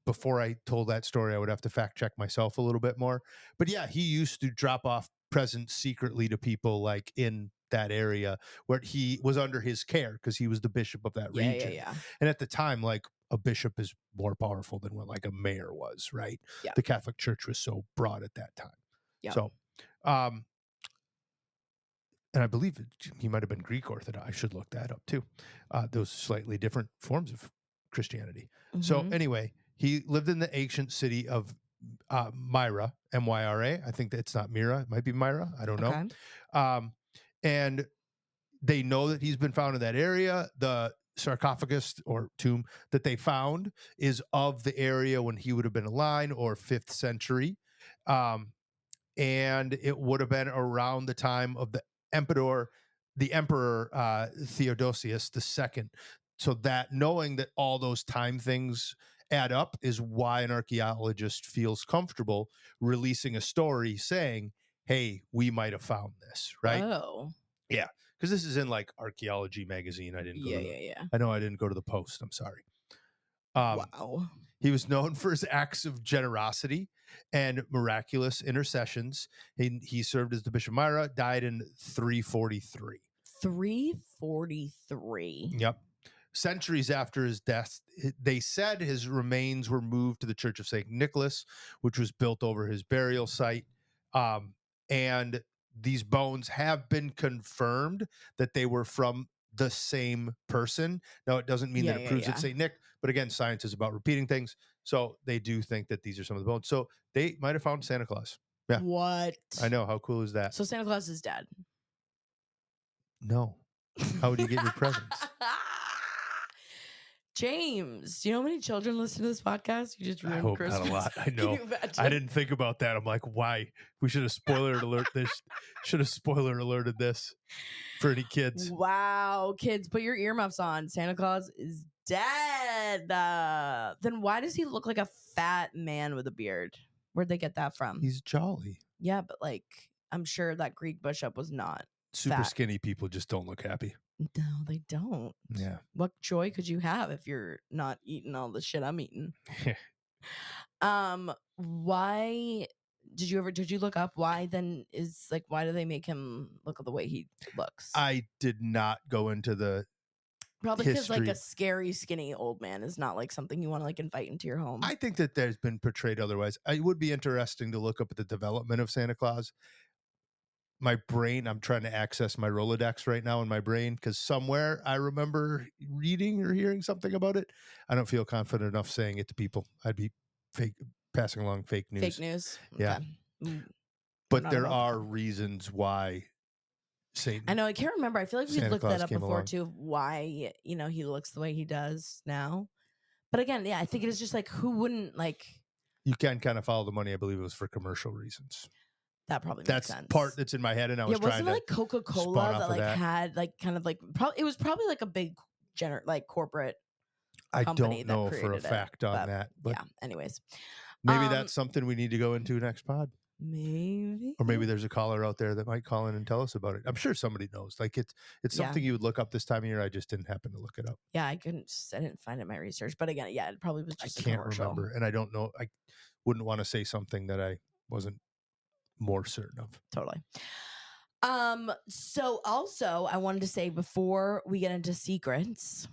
S1: before I told that story, I would have to fact check myself a little bit more. But yeah, he used to drop off presents secretly to people like in that area where he was under his care because he was the bishop of that
S2: Yeah,
S1: region.
S2: yeah.
S1: And at the time, like a bishop is more powerful than what like a mayor was, right?
S2: Yeah.
S1: The Catholic Church was so broad at that time.
S2: Yeah.
S1: So, and I believe he might have been Greek Orthodox. I should look that up too. Those slightly different forms of Christianity. So
S2: Mhm.
S1: anyway, he lived in the ancient city of Myra, M-Y-R-A. I think that's not Myra. It might be Myra. I don't know.
S2: Okay.
S1: And they know that he's been found in that area. The sarcophagus or tomb that they found is of the area when he would have been alive, or 5th century. Um, and it would have been around the time of the emperor Theodosius II. So that knowing that all those time things add up is why an archaeologist feels comfortable releasing a story saying, "Hey, we might have found this," right?
S2: Whoa.
S1: Yeah, because this is in like Archaeology magazine.
S2: Yeah, yeah, yeah.
S1: I know I didn't go to the Post. I'm sorry. Um,
S2: Wow.
S1: he was known for his acts of generosity and miraculous intercessions. He served as the Bishop of Myra, died in 343.
S2: 343.
S1: Yep. Centuries after his death, they said his remains were moved to the Church of St. Nicholas, which was built over his burial site. Um, and these bones have been confirmed that they were from the same person. Now, it doesn't mean
S2: Yeah,
S1: that it
S2: yeah,
S1: proves it's
S2: yeah.
S1: St. Nick, but again, science is about repeating things. So they do think that these are some of the bones. So they might have found Santa Claus. Yeah, I
S2: What?
S1: know. How cool is that?
S2: So Santa Claus is dead.
S1: No. How would you get your presents?
S2: James, do you know how many children listen to this podcast? You just
S1: I
S2: ruined
S1: hope not a
S2: Christmas.
S1: lot. I
S2: Can
S1: know.
S2: you
S1: I
S2: imagine?
S1: didn't think about that. I'm like, why? We should have spoiler alert this. Should have spoiler alerted this for any kids.
S2: Wow, kids, put your earmuffs on. Santa Claus is dead. Then why does he look like a fat man with a beard? Where'd they get that from?
S1: He's jolly.
S2: Yeah, but like, I'm sure that Greek bishop was not
S1: Super
S2: fat.
S1: skinny people just don't look happy.
S2: No, they don't.
S1: Yeah.
S2: What joy could you have if you're not eating all the shit I'm eating? Why did you look up why then is like why do they make him look the way he looks?
S1: I did not go into the
S2: Probably because like a
S1: history.
S2: scary skinny old man is not like something you want to like invite into your home.
S1: I think that there's been portrayed otherwise. It would be interesting to look up at the development of Santa Claus. My brain, I'm trying to access my Rolodex right now in my brain because somewhere I remember reading or hearing something about it. I don't feel confident enough saying it to people. I'd be fake passing along fake
S2: Fake
S1: news.
S2: news.
S1: Yeah.
S2: Okay. I'm
S1: But
S2: not
S1: there
S2: about
S1: are
S2: that.
S1: reasons why
S2: I
S1: Satan
S2: know I can't remember. I feel like we've
S1: Santa
S2: looked that
S1: Claus
S2: up
S1: came
S2: before
S1: along.
S2: too of why, he looks the way he does now. But again, yeah, I think it is just like who wouldn't like
S1: You can kind of follow the money. I believe it was for commercial reasons.
S2: that probably makes
S1: That's
S2: sense.
S1: part that's in my head, and I
S2: Yeah,
S1: was trying
S2: wasn't it
S1: to
S2: like Coca
S1: spawn
S2: Cola
S1: off
S2: that
S1: of
S2: like
S1: that.
S2: had like kind of like it was probably like a big like corporate
S1: I
S2: company
S1: don't
S2: that
S1: know for a
S2: created it.
S1: fact on
S2: But
S1: that, but
S2: yeah, anyways.
S1: maybe
S2: Um
S1: that's something we need to go into next pod.
S2: maybe.
S1: Or maybe there's a caller out there that might call in and tell us about it. I'm sure somebody knows. Like it's
S2: Yeah.
S1: something you would look up this time of year. I just didn't happen to look it up.
S2: Yeah, I didn't find it in my research. But again, yeah, it probably was
S1: I
S2: just a
S1: can't
S2: commercial.
S1: remember, and I don't know. I wouldn't want to say something that I wasn't more certain of.
S2: Totally. So also I wanted to say before we get into secrets,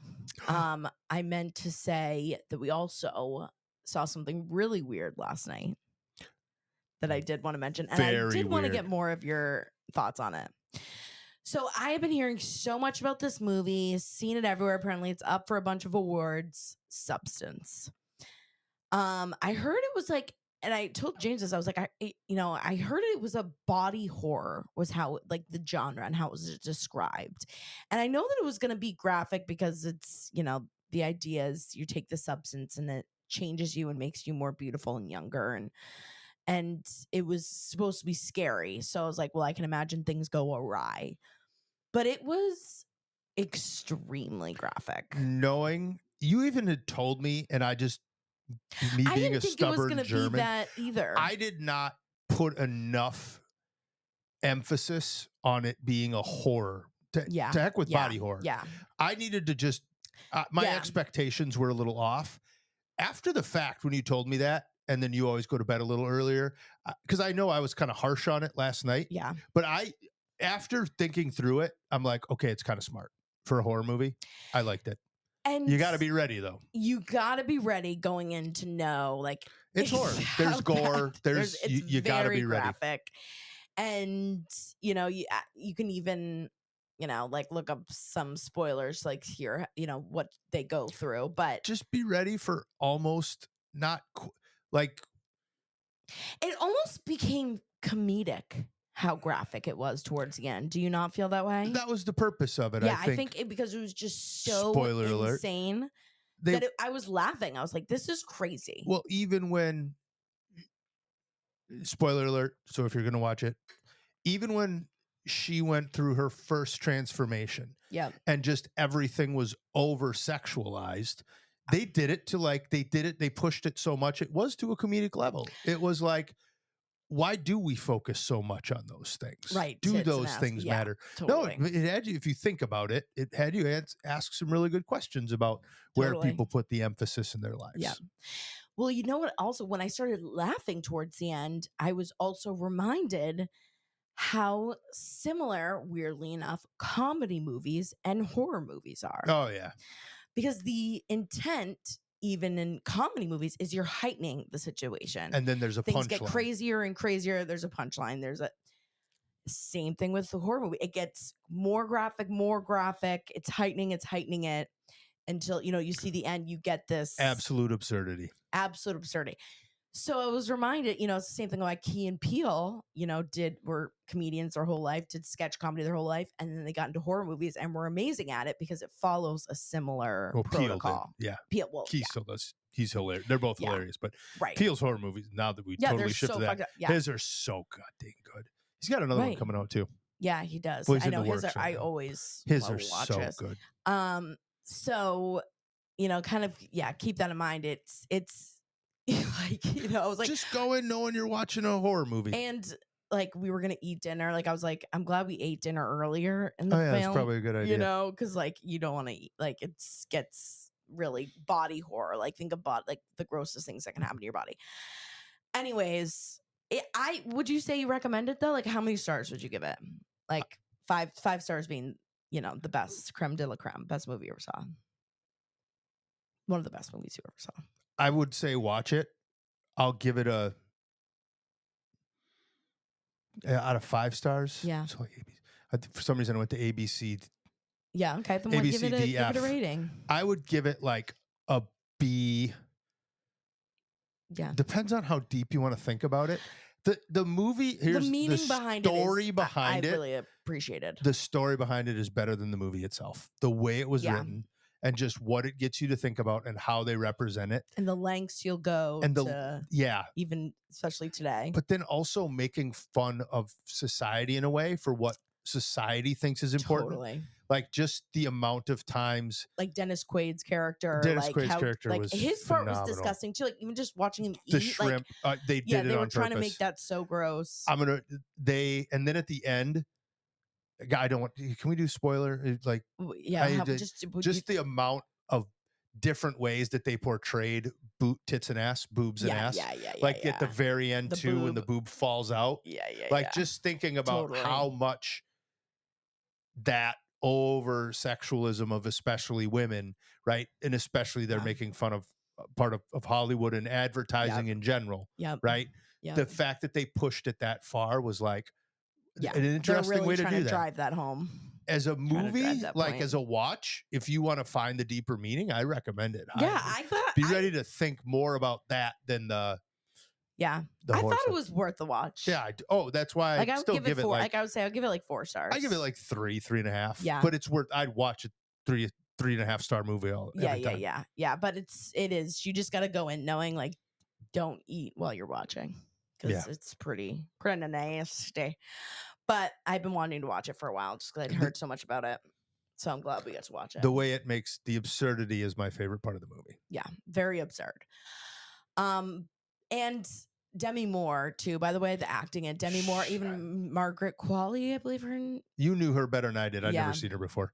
S2: I meant to say that we also saw something really weird last night that I did want to mention. And I
S1: Very
S2: did want to
S1: weird.
S2: get more of your thoughts on it. So I have been hearing so much about this movie, seen it everywhere. Apparently, it's up for a bunch of awards. Substance. I heard it was like, and I told James this. I was like, I heard it was a body horror was how like the genre and how it was described. And I know that it was going to be graphic because it's the idea is you take the substance and it changes you and makes you more beautiful and younger and it was supposed to be scary. So I was like, well, I can imagine things go awry. But it was extremely graphic.
S1: Knowing you even had told me, and me
S2: I
S1: being
S2: didn't
S1: a
S2: think it was
S1: stubborn
S2: going to be
S1: German,
S2: that either.
S1: I did not put enough emphasis on it being a horror. To
S2: Yeah.
S1: heck with
S2: Yeah.
S1: body horror.
S2: Yeah.
S1: I needed to just my
S2: Yeah.
S1: expectations were a little off after the fact when you told me that, and then you always go to bed a little earlier because I know I was kind of harsh on it last night.
S2: Yeah.
S1: But after thinking through it, I'm like, okay, it's kind of smart for a horror movie. I liked it.
S2: And
S1: You got to be ready though.
S2: You got to be ready going in to know like
S1: It's horror. There's gore. There's
S2: it's
S1: you got to
S2: very
S1: be ready.
S2: graphic. And you can even like look up some spoilers like here what they go through, but
S1: Just be ready for almost not like
S2: it almost became comedic how graphic it was towards the end. Do you not feel that way?
S1: that was the purpose of it.
S2: Yeah,
S1: I think
S2: because it was just so
S1: spoiler alert.
S2: insane
S1: They
S2: that I was laughing. I was like, this is crazy.
S1: well, even when spoiler alert. So if you're going to watch it, even when she went through her first transformation
S2: Yep.
S1: and just everything was over sexualized, they did it to like, they pushed it so much. It was to a comedic level. It was like, why do we focus so much on those things?
S2: Right.
S1: Do
S2: Tits and
S1: those
S2: ass.
S1: things
S2: Yeah,
S1: matter? No,
S2: totally.
S1: it had you, if you think about it, it had you ask some really good questions about where
S2: Totally.
S1: people put the emphasis in their
S2: Yeah.
S1: lives.
S2: Well, you know what? Also, when I started laughing towards the end, I was also reminded how similar, weirdly enough, comedy movies and horror movies are.
S1: Oh, yeah.
S2: Because the intent, even in comedy movies, is you're heightening the situation.
S1: And then there's a
S2: Things get
S1: punchline.
S2: crazier and crazier. There's a punchline. There's a same thing with the horror movie. It gets more graphic, more graphic. It's heightening it until you see the end. You get this
S1: Absolute absurdity.
S2: absolute absurdity. So I was reminded, it's the same thing like Key and Peele, were comedians their whole life, did sketch comedy their whole life, and then they got into horror movies and were amazing at it because it follows a similar
S1: Well, Peele did.
S2: protocol.
S1: Yeah.
S2: Peele, well,
S1: He still does. He's hilarious. They're both
S2: yeah,
S1: hilarious, but
S2: right.
S1: Peele's horror movies, now that we
S2: Yeah, they're
S1: totally shift
S2: so
S1: to that,
S2: fucked up. Yeah.
S1: his are so goddamn good. He's got another one
S2: Right.
S1: coming out too.
S2: Yeah, he does.
S1: Well, he's
S2: I
S1: in
S2: know
S1: the
S2: his
S1: works
S2: are,
S1: right
S2: I
S1: now.
S2: always
S1: His are
S2: watch
S1: so
S2: his.
S1: good.
S2: So, kind of, keep that in mind. It's like, I was like,
S1: just go in knowing you're watching a horror movie.
S2: and like we were gonna eat dinner. Like I was like, I'm glad we ate dinner earlier in the
S1: Oh, yeah, that's
S2: film.
S1: probably a good idea.
S2: Because like you don't want to eat. Like it gets really body horror. Like think about like the grossest things that can happen to your body. Anyways, would you say you recommend it though? Like how many stars would you give it? Like five stars being the best creme de la creme, best movie you ever saw. One of the best movies you ever saw.
S1: I would say watch it. I'll give it a out of 5 stars.
S2: Yeah.
S1: So for some reason I went to ABC.
S2: Yeah. Okay. Then
S1: A, B,
S2: give
S1: C,
S2: it
S1: D,
S2: a
S1: F.
S2: rating.
S1: I would give it like a B.
S2: Yeah.
S1: Depends on how deep you want to think about it. The movie, here's
S2: the meaning behind it. I really appreciated.
S1: The story behind it is better than the movie itself. The way it was written and just what it gets you to think about and how they represent it.
S2: And the lengths you'll go
S1: and
S2: even especially today.
S1: But then also making fun of society in a way for what society thinks is important.
S2: Totally.
S1: Like just the amount of times,
S2: like Dennis Quaid's character,
S1: was
S2: his
S1: phenomenal.
S2: part was disgusting too. Like even just watching him
S1: the
S2: eat,
S1: shrimp, they
S2: were
S1: on
S2: trying
S1: purpose.
S2: to make that so gross.
S1: And then at the end, I don't want. Can we do spoiler? Like, just the amount of different ways that they portrayed tits and ass, boobs and ass. Like at the very end too, when the boob falls out. Just thinking about how much that over sexualism of especially women, right? And especially they're making fun of part of Hollywood and advertising in general, right? The fact that they pushed it that far was like an interesting
S2: really
S1: way to do that.
S2: Drive that home
S1: as a movie, like as a watch. If you want to find the deeper meaning, I recommend it.
S2: I thought
S1: be ready to think more about that than the.
S2: I thought it was worth the watch.
S1: Yeah. That's why I still give it
S2: like I would say I'll give it like 4 stars.
S1: I give it like 3.5.
S2: Yeah,
S1: but it's worth. I'd watch a 3.5 star movie every time.
S2: Yeah. But it is. You just got to go in knowing like don't eat while you're watching because it's pretty nasty. But I've been wanting to watch it for a while just because I'd heard so much about it. So I'm glad we got to watch it.
S1: The way it makes the absurdity is my favorite part of the movie.
S2: Yeah, very absurd. And Demi Moore too. By the way, the acting at Demi Moore, even Margaret Qualley, I believe her.
S1: You knew her better than I did. I'd never seen her before.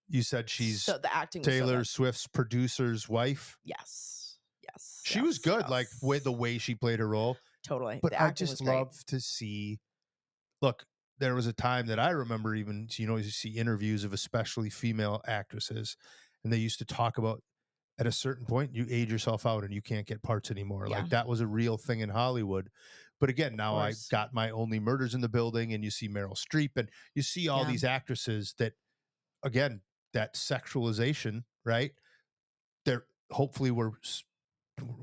S1: You said she's
S2: the acting
S1: Taylor Swift's producer's wife.
S2: Yes.
S1: She was good. Like the way she played her role.
S2: Totally.
S1: But I just love to see. Look, there was a time that I remember even, you see interviews of especially female actresses, and they used to talk about at a certain point, you age yourself out and you can't get parts anymore. Like that was a real thing in Hollywood. But again, now I got my Only Murders in the Building, and you see Meryl Streep, and you see all these actresses that, again, that sexualization, right? They're hopefully we're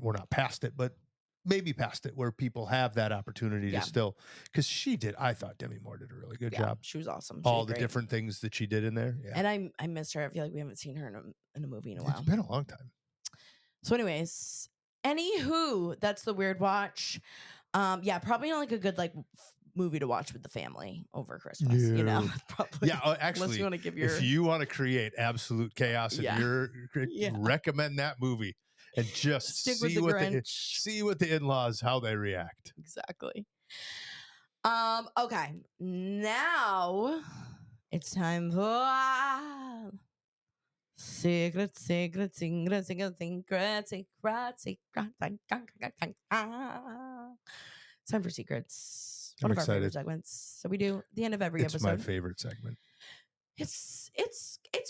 S1: not past it, but maybe past it, where people have that opportunity to still, because I thought Demi Moore did a really good job.
S2: She was awesome.
S1: All the different things that she did in there. Yeah.
S2: And I missed her. I feel like we haven't seen her in a movie in a while.
S1: It's been a long time.
S2: So anyways, anywho, that's the Weird Watch. Yeah, probably not like a good like movie to watch with the family over Christmas.
S1: No. Yeah,
S2: Probably unless you
S1: actually,
S2: want to give
S1: if
S2: your
S1: you want to create absolute chaos in
S2: yeah
S1: your
S2: yeah
S1: recommend that movie and just
S2: stick with the Grinch.
S1: see what the in-laws how they react.
S2: Exactly. Okay, now it's time for secret, secret, secret, secret, secret, secret, secret. It's time for secrets. One
S1: I'm
S2: of our favorite
S1: excited.
S2: segments. So we do at the end of every
S1: It's my
S2: episode.
S1: favorite segment.
S2: It's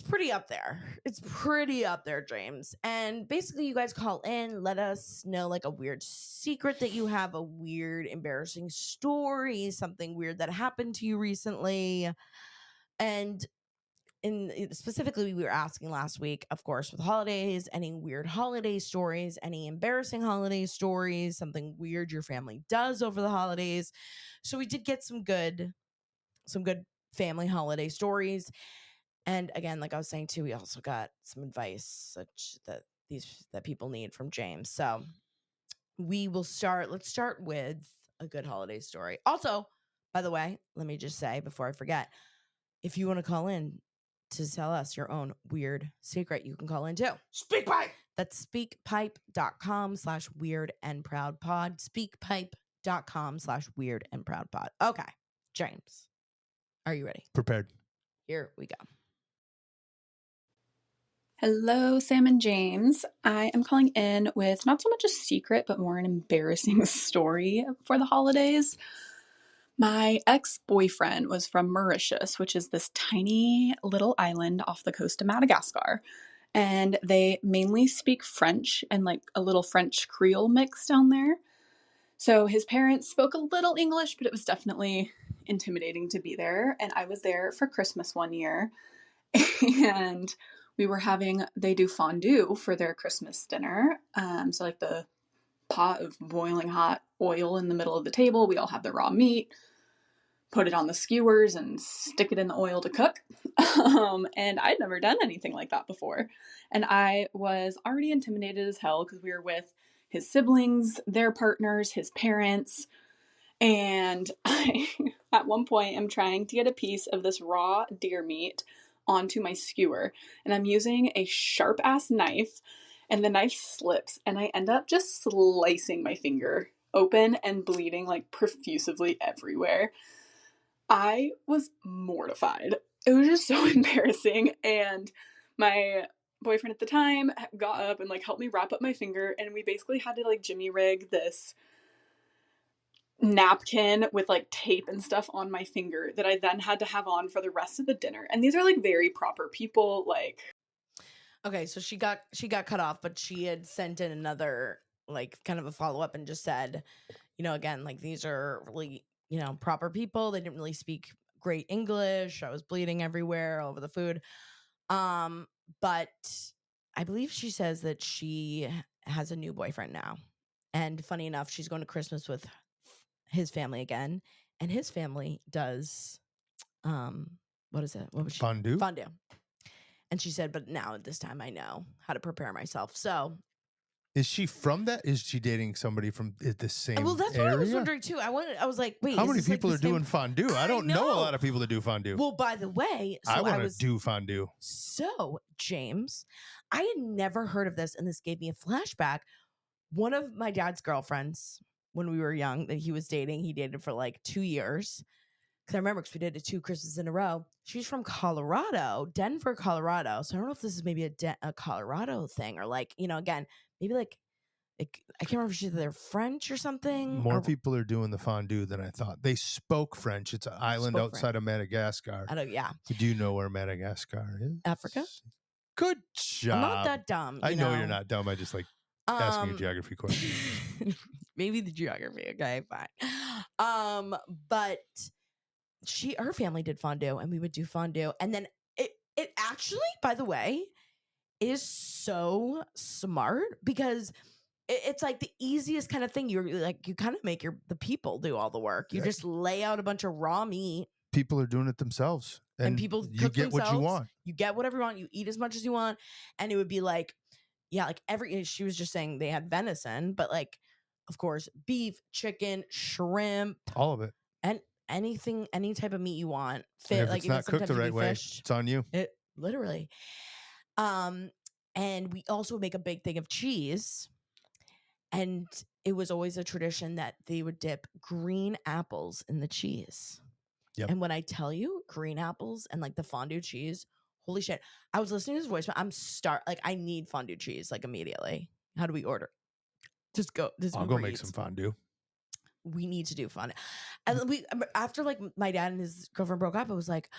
S2: pretty up there. It's pretty up there, James. And basically you guys call in, let us know like a weird secret that you have, a weird embarrassing story, something weird that happened to you recently. And specifically we were asking last week, of course, with holidays, any weird holiday stories, any embarrassing holiday stories, something weird your family does over the holidays. So we did get some good family holiday stories. And again, like I was saying too, we also got some advice such that people need from James. So let's start with a good holiday story. Also, by the way, let me just say before I forget, if you want to call in to tell us your own weird secret, you can call in too.
S1: Speak pipe.
S2: That's speakpipe.com/weird and proud pod. Speakpipe.com/weird and proud pod. Okay, James, are you ready?
S1: Prepared.
S2: Here we go.
S3: Hello, Sam and James. I am calling in with not so much a secret, but more an embarrassing story for the holidays. My ex-boyfriend was from Mauritius, which is this tiny little island off the coast of Madagascar. And they mainly speak French and like a little French Creole mix down there. So his parents spoke a little English, but it was definitely intimidating to be there. And I was there for Christmas one year. And they do fondue for their Christmas dinner. So like the pot of boiling hot oil in the middle of the table, we all have the raw meat, put it on the skewers and stick it in the oil to cook. And I'd never done anything like that before. And I was already intimidated as hell because we were with his siblings, their partners, his parents. And I, at one point, am trying to get a piece of this raw deer meat onto my skewer. And I'm using a sharp ass knife, and the knife slips, and I end up just slicing my finger open and bleeding like profusively everywhere. I was mortified. It was just so embarrassing. And my boyfriend at the time got up and like helped me wrap up my finger, and we basically had to like jimmy rig this napkin with like tape and stuff on my finger that I then had to have on for the rest of the dinner. And these are like very proper people, like
S2: Okay, so she got cut off, but she had sent in another like kind of a follow up and just said, again, like these are really, proper people. They didn't really speak great English. I was bleeding everywhere all over the food. But I believe she says that she has a new boyfriend now. And funny enough, she's going to Christmas with his family again, and his family does what is it? What was she?
S1: Fondue.
S2: Fondue. And she said, but now this time I know how to prepare myself. So,
S1: Is she from that? Is she dating somebody from the same
S2: well, that's
S1: area?
S2: what I was wondering too. I was like, wait,
S1: How
S2: is
S1: many
S2: this like
S1: people
S2: the
S1: are
S2: same-
S1: doing fondue? I don't know a lot of people that do fondue.
S2: Well, by the way, so
S1: I want to
S2: was
S1: do fondue.
S2: So, James, I had never heard of this, and this gave me a flashback. One of my dad's girlfriends, when we were young, that he was dating, he dated for like 2 years. Because I remember, because we did it 2 Christmases in a row. She's from Colorado, Denver, Colorado. So I don't know if this is maybe a Colorado thing, or like, again, maybe like I can't remember if she's they're French or something.
S1: More
S2: or
S1: people are doing the fondue than I thought. They spoke French. It's an island
S2: Spoke
S1: outside of Madagascar.
S2: I don't, yeah,
S1: Do you know where Madagascar is?
S2: Africa.
S1: Good job.
S2: I'm not that dumb.
S1: I know you're not dumb. I just like asking a geography question.
S2: Maybe the geography. Okay, fine. But her family did fondue, and we would do fondue, and then it actually, by the way, is so smart because it's like the easiest kind of thing. You're like, you kind of make the people do all the work. You
S1: Yeah.
S2: just lay out a bunch of raw meat,
S1: People are doing it themselves,
S2: and people
S1: you
S2: cook
S1: get what you
S2: themselves.
S1: want.
S2: You get whatever you want. You eat as much as you want, and it would be like, yeah, like she was just saying they had venison, but like of course, beef, chicken, shrimp,
S1: All of it.
S2: and anything, any type of meat you want.
S1: And if
S2: Like
S1: it's not cooked
S2: sometimes
S1: the
S2: you
S1: right
S2: do
S1: way,
S2: fish.
S1: it's on you.
S2: It literally. And we also make a big thing of cheese. And it was always a tradition that they would dip green apples in the cheese.
S1: Yep.
S2: And when I tell you green apples and like the fondue cheese, holy shit. I was listening to his voice, but I need fondue cheese like immediately. How do we order? Just go.
S1: I'll go make some fondue.
S2: We need to do fondue. And then after like my dad and his girlfriend broke up, I was like,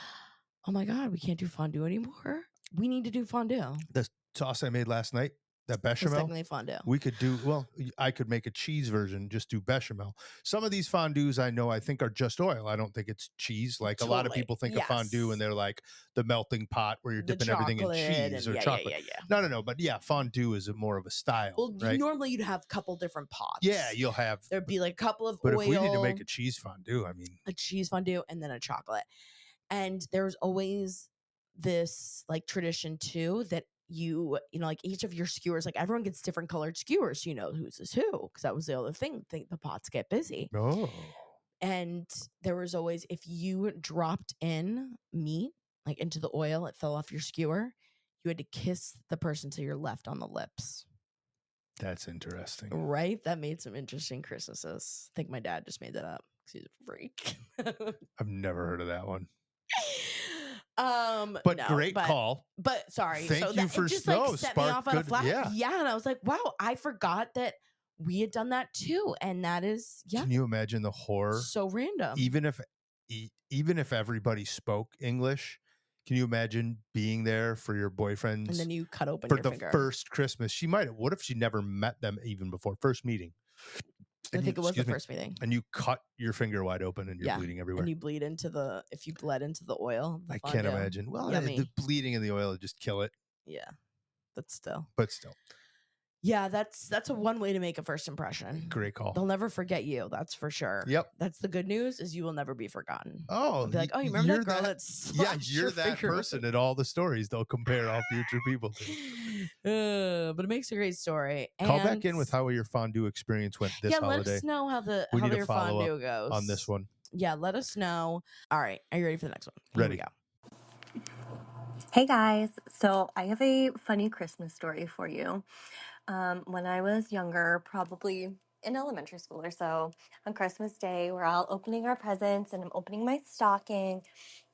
S2: oh my God, we can't do fondue anymore. We need to do fondue.
S1: The sauce I made last night, that
S2: It's
S1: bechamel,
S2: technically fondue.
S1: we could do, well, I could make a cheese version, just do bechamel. Some of these fondues I think are just oil. I don't think it's cheese. Like a lot of people think of fondue and they're like the melting pot where you're dipping everything in cheese or chocolate. No. But yeah, fondue is more of a style.
S2: Well,
S1: right?
S2: Normally you'd have a couple different pots.
S1: Yeah, you'll have.
S2: There'd be like a couple of
S1: but
S2: oil.
S1: But if we need to make a cheese fondue, I mean.
S2: A cheese fondue and then a chocolate. And there's always this like tradition too that you know, like each of your skewers, like everyone gets different colored skewers. So you know whose is who, because that was the other thing. The pots get busy.
S1: Oh.
S2: And there was always, if you dropped in meat, like into the oil, it fell off your skewer, you had to kiss the person to your left on the lips.
S1: That's interesting.
S2: Right? That made some interesting Christmases. I think my dad just made that up because he's a freak.
S1: I've never heard of that one.
S2: But
S1: no, great call.
S2: But sorry.
S1: Thank you for
S2: just like set me off on a flat. Yeah. And I was like, wow, I forgot that we had done that too. And that is,
S1: Can you imagine the horror?
S2: So random.
S1: Even if everybody spoke English, can you imagine being there for your boyfriend's
S2: and then you cut open
S1: for
S2: your
S1: the
S2: finger.
S1: first Christmas? She might have. What if she never met them even before first meeting?
S2: I think it was the first meeting.
S1: And you cut your finger wide open and you're bleeding everywhere.
S2: And you bleed if you bled into the oil.
S1: I can't imagine. Well, the bleeding in the oil would just kill it.
S2: Yeah. But still. Yeah, that's a one way to make a first impression.
S1: Great call.
S2: They'll never forget you. That's for sure.
S1: Yep.
S2: That's the good news, is you will never be forgotten.
S1: Oh,
S2: they'll be like, oh, you remember that girl that's
S1: you're that person in all the stories they'll compare all future people
S2: to. But it makes a great story.
S1: Call back in with how your fondue experience went this holiday.
S2: Let us know how your fondue goes
S1: on this one.
S2: Yeah, let us know. All right, are you ready for the next one?
S1: Ready.
S2: Here we go.
S4: Hey guys, so I have a funny Christmas story for you. When I was younger, probably in elementary school or so, on Christmas Day, we're all opening our presents and I'm opening my stocking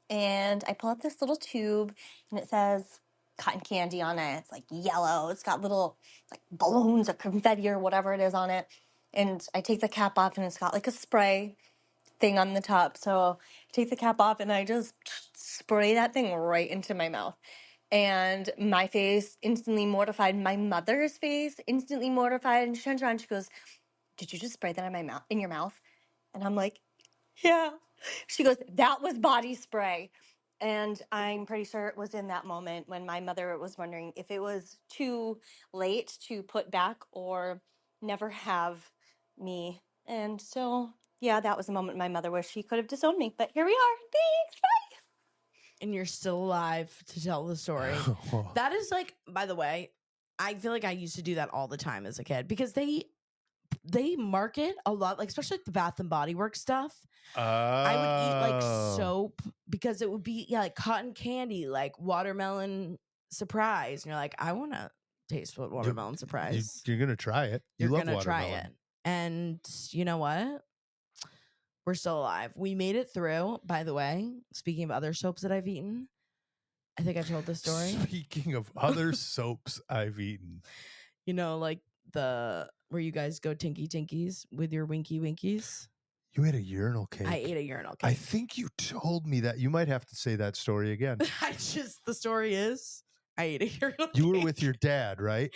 S4: and I pull out this little tube and it says cotton candy on it. It's like yellow. It's got little like balloons or confetti or whatever it is on it. And I take the cap off and it's got like a spray thing on the top. So I take the cap off and I just spray that thing right into my mouth. And my face instantly mortified. My mother's face instantly mortified. And she turns around and she goes, "Did you just spray that in your mouth?" And I'm like, "Yeah." She goes, "That was body spray." And I'm pretty sure it was in that moment when my mother was wondering if it was too late to put back or never have me. And so, yeah, that was the moment my mother wished she could have disowned me. But here we are. Thanks. Bye.
S2: And you're still alive to tell the story. That is like, by the way, I feel like I used to do that all the time as a kid because they market a lot, like especially like the Bath and Body Works stuff. I would eat like soap because it would be like cotton candy, like watermelon surprise. And you're like, I want to taste what watermelon surprise.
S1: You're gonna try it.
S2: You're gonna try it. And you know what? We're still alive. We made it through, by the way. Speaking of other soaps that I've eaten, I think I told this story.
S1: Speaking of other soaps I've eaten.
S2: You know, like where you guys go tinky tinkies with your winky winkies.
S1: You ate a urinal cake.
S2: I ate a urinal cake.
S1: I think you told me that. You might have to say that story again.
S2: The story is, I ate a urinal cake.
S1: You were with your dad, right?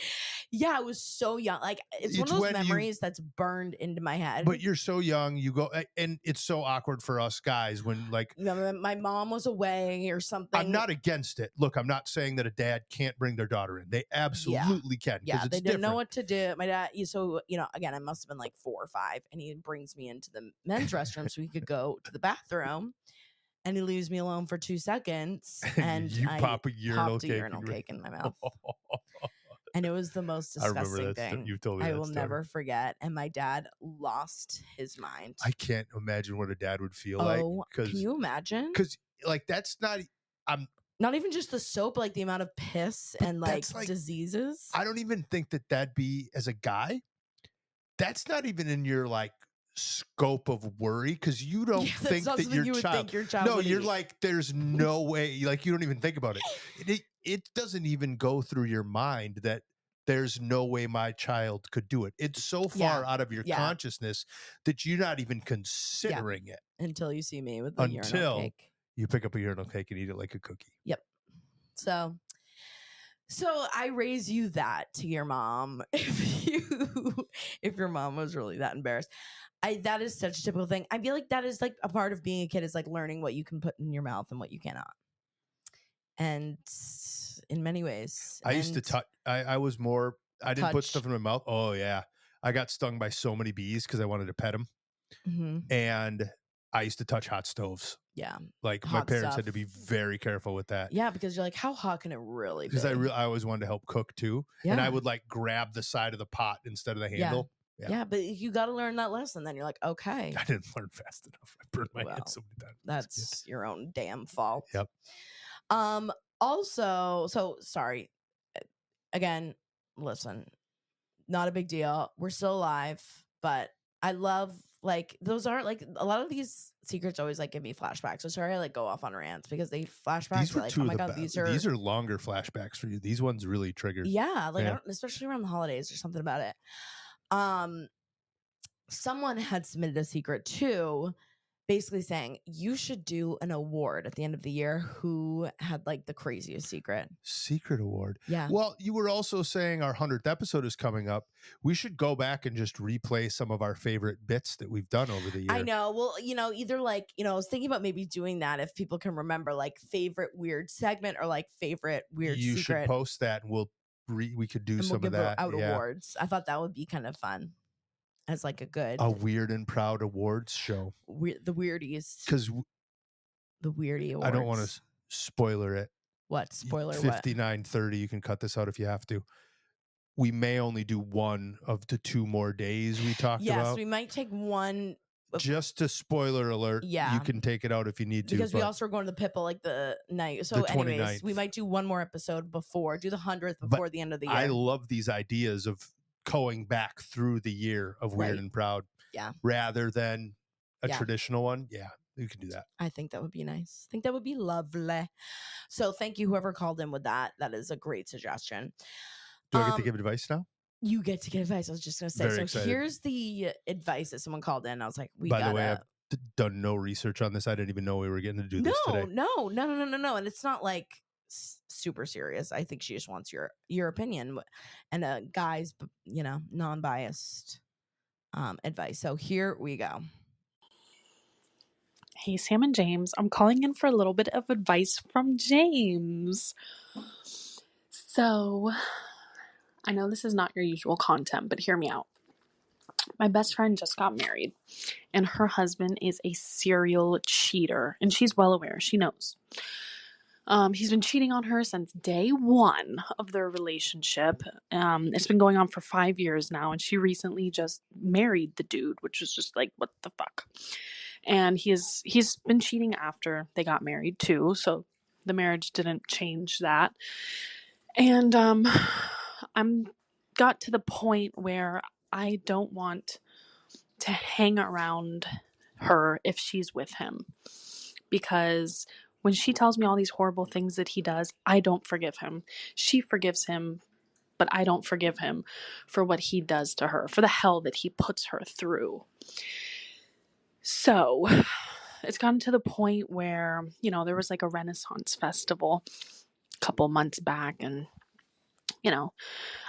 S2: Yeah, I was so young. Like it's one of those memories that's burned into my head.
S1: But you're so young, you go, and it's so awkward for us guys when like
S2: my mom was away or something.
S1: I'm not against it. Look, I'm not saying that a dad can't bring their daughter in. They absolutely can.
S2: Yeah,
S1: it's
S2: they didn't know what to do. My dad, so again, I must have been like 4 or 5, and he brings me into the men's restroom so we could go to the bathroom. And he leaves me alone for 2 seconds, and
S1: you
S2: I
S1: pop a urinal
S2: cake in my mouth. And it was the most
S1: I remember
S2: disgusting
S1: that
S2: thing.
S1: you told me
S2: I
S1: that
S2: will
S1: story.
S2: never forget. And my dad lost his mind.
S1: I can't imagine what a dad would feel
S2: Oh,
S1: like.
S2: can you imagine?
S1: Because like that's not. I'm.
S2: Not even just the soap, like the amount of piss
S1: But
S2: and like diseases.
S1: I don't even think that'd be, as a guy, that's not even in your like scope of worry, because you don't
S2: That's
S1: think
S2: not
S1: that
S2: something
S1: your
S2: you would
S1: child.
S2: think your child
S1: No,
S2: would
S1: you're
S2: eat.
S1: like, there's no way. Like, you don't even think about it. It doesn't even go through your mind that there's no way my child could do it. It's so far out of your consciousness that you're not even considering it
S2: until you see me with the urinal
S1: until
S2: cake.
S1: you pick up a urinal cake and eat it like a cookie.
S2: Yep. So I raise you that to your mom if your mom was really that embarrassed. That is such a typical thing. I feel like that is like a part of being a kid, is like learning what you can put in your mouth and what you cannot. And in many ways,
S1: I used to touch. I was more. I didn't put stuff in my mouth. Oh yeah, I got stung by so many bees because I wanted to pet them, and I used to touch hot stoves.
S2: Yeah,
S1: like my parents had to be very careful with that.
S2: Yeah, because you're like, how hot can it really be?
S1: Because I always wanted to help cook too, and I would like grab the side of the pot instead of the handle.
S2: Yeah, but you got to learn that lesson. Then you're like, okay,
S1: I didn't learn fast enough. I burned my hand so many times.
S2: That's your own damn fault.
S1: Yep.
S2: Also, so sorry. Again, listen, not a big deal. We're still alive, but I love, like, those aren't like, a lot of these secrets always like give me flashbacks. So sorry I like go off on rants because they flashbacks.
S1: These were
S2: like,
S1: two
S2: oh
S1: of
S2: my
S1: the
S2: God,
S1: best.
S2: these are
S1: longer flashbacks for you. These ones really triggered.
S2: Yeah, like I don't, especially around the holidays or something about it. Someone had submitted a secret too, basically saying you should do an award at the end of the year who had like the craziest secret
S1: award.
S2: Yeah.
S1: Well, you were also saying our 100th episode is coming up. We should go back and just replay some of our favorite bits that we've done over the year.
S2: I know. Well, either like, I was thinking about maybe doing that if people can remember, like, favorite weird segment or like favorite weird
S1: you
S2: secret.
S1: should post that and we could do
S2: and
S1: some
S2: we'll
S1: of
S2: give
S1: that.
S2: out awards. I thought that would be kind of fun as like a
S1: weird and proud awards show.
S2: The weirdies.
S1: Because
S2: the weirdy awards.
S1: I don't want to spoiler it.
S2: What? Spoiler
S1: 59:30. You can cut this out if you have to. We may only do one of the 2 more days we talked about.
S2: Yes, we might take one.
S1: Just to spoiler alert, you can take it out if you need to.
S2: Because we also are going to the Pippa like the night. So anyways, we might do one more episode do the 100th before the end of the year.
S1: I love these ideas of going back through the year of Weird and Proud.
S2: Yeah.
S1: Rather than a traditional one. Yeah, you can do that.
S2: I think that would be nice. I think that would be lovely. So thank you, whoever called in with that. That is a great suggestion.
S1: Do I get to give advice now?
S2: You get to give advice. I was just going to say.
S1: Very excited.
S2: Here's the advice that someone called in. I was like,
S1: By the way, I've done no research on this. I didn't even know we were getting to do this today.
S2: No. And it's not like super serious. I think she just wants your opinion and a guy's, non-biased advice. So here we go.
S5: Hey, Sam and James. I'm calling in for a little bit of advice from James. So, I know this is not your usual content, but hear me out. My best friend just got married, and her husband is a serial cheater, and she's well aware. She knows. He's been cheating on her since day one of their relationship. It's been going on for 5 years now, and she recently just married the dude, which is just like, what the fuck? And he's been cheating after they got married too, so the marriage didn't change that. And I'm got to the point where I don't want to hang around her if she's with him, because when she tells me all these horrible things that he does, I don't forgive him. She forgives him, but I don't forgive him for what he does to her, for the hell that he puts her through. So it's gotten to the point where, there was like a Renaissance festival a couple months back, and,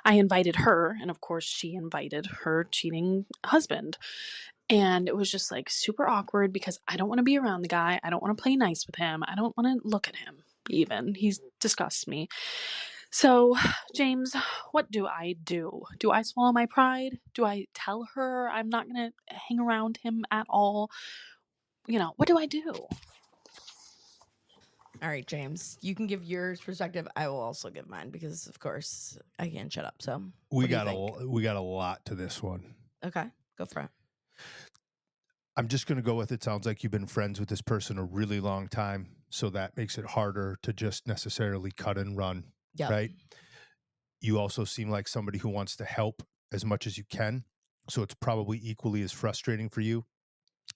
S5: I invited her, and of course she invited her cheating husband. And it was just like super awkward because I don't want to be around the guy. I don't want to play nice with him. I don't want to look at him even. He disgusts me. So, James, what do I do? Do I swallow my pride? Do I tell her I'm not going to hang around him at all? What do I do?
S2: All right, James, you can give your perspective. I will also give mine because, of course, I can't shut up. So, what do you think?
S1: We got a lot to this one.
S2: Okay, go for it.
S1: I'm just going to go with it. Sounds like you've been friends with this person a really long time, so that makes it harder to just necessarily cut and run,
S2: Yep.
S1: right? You also seem like somebody who wants to help as much as you can, so it's probably equally as frustrating for you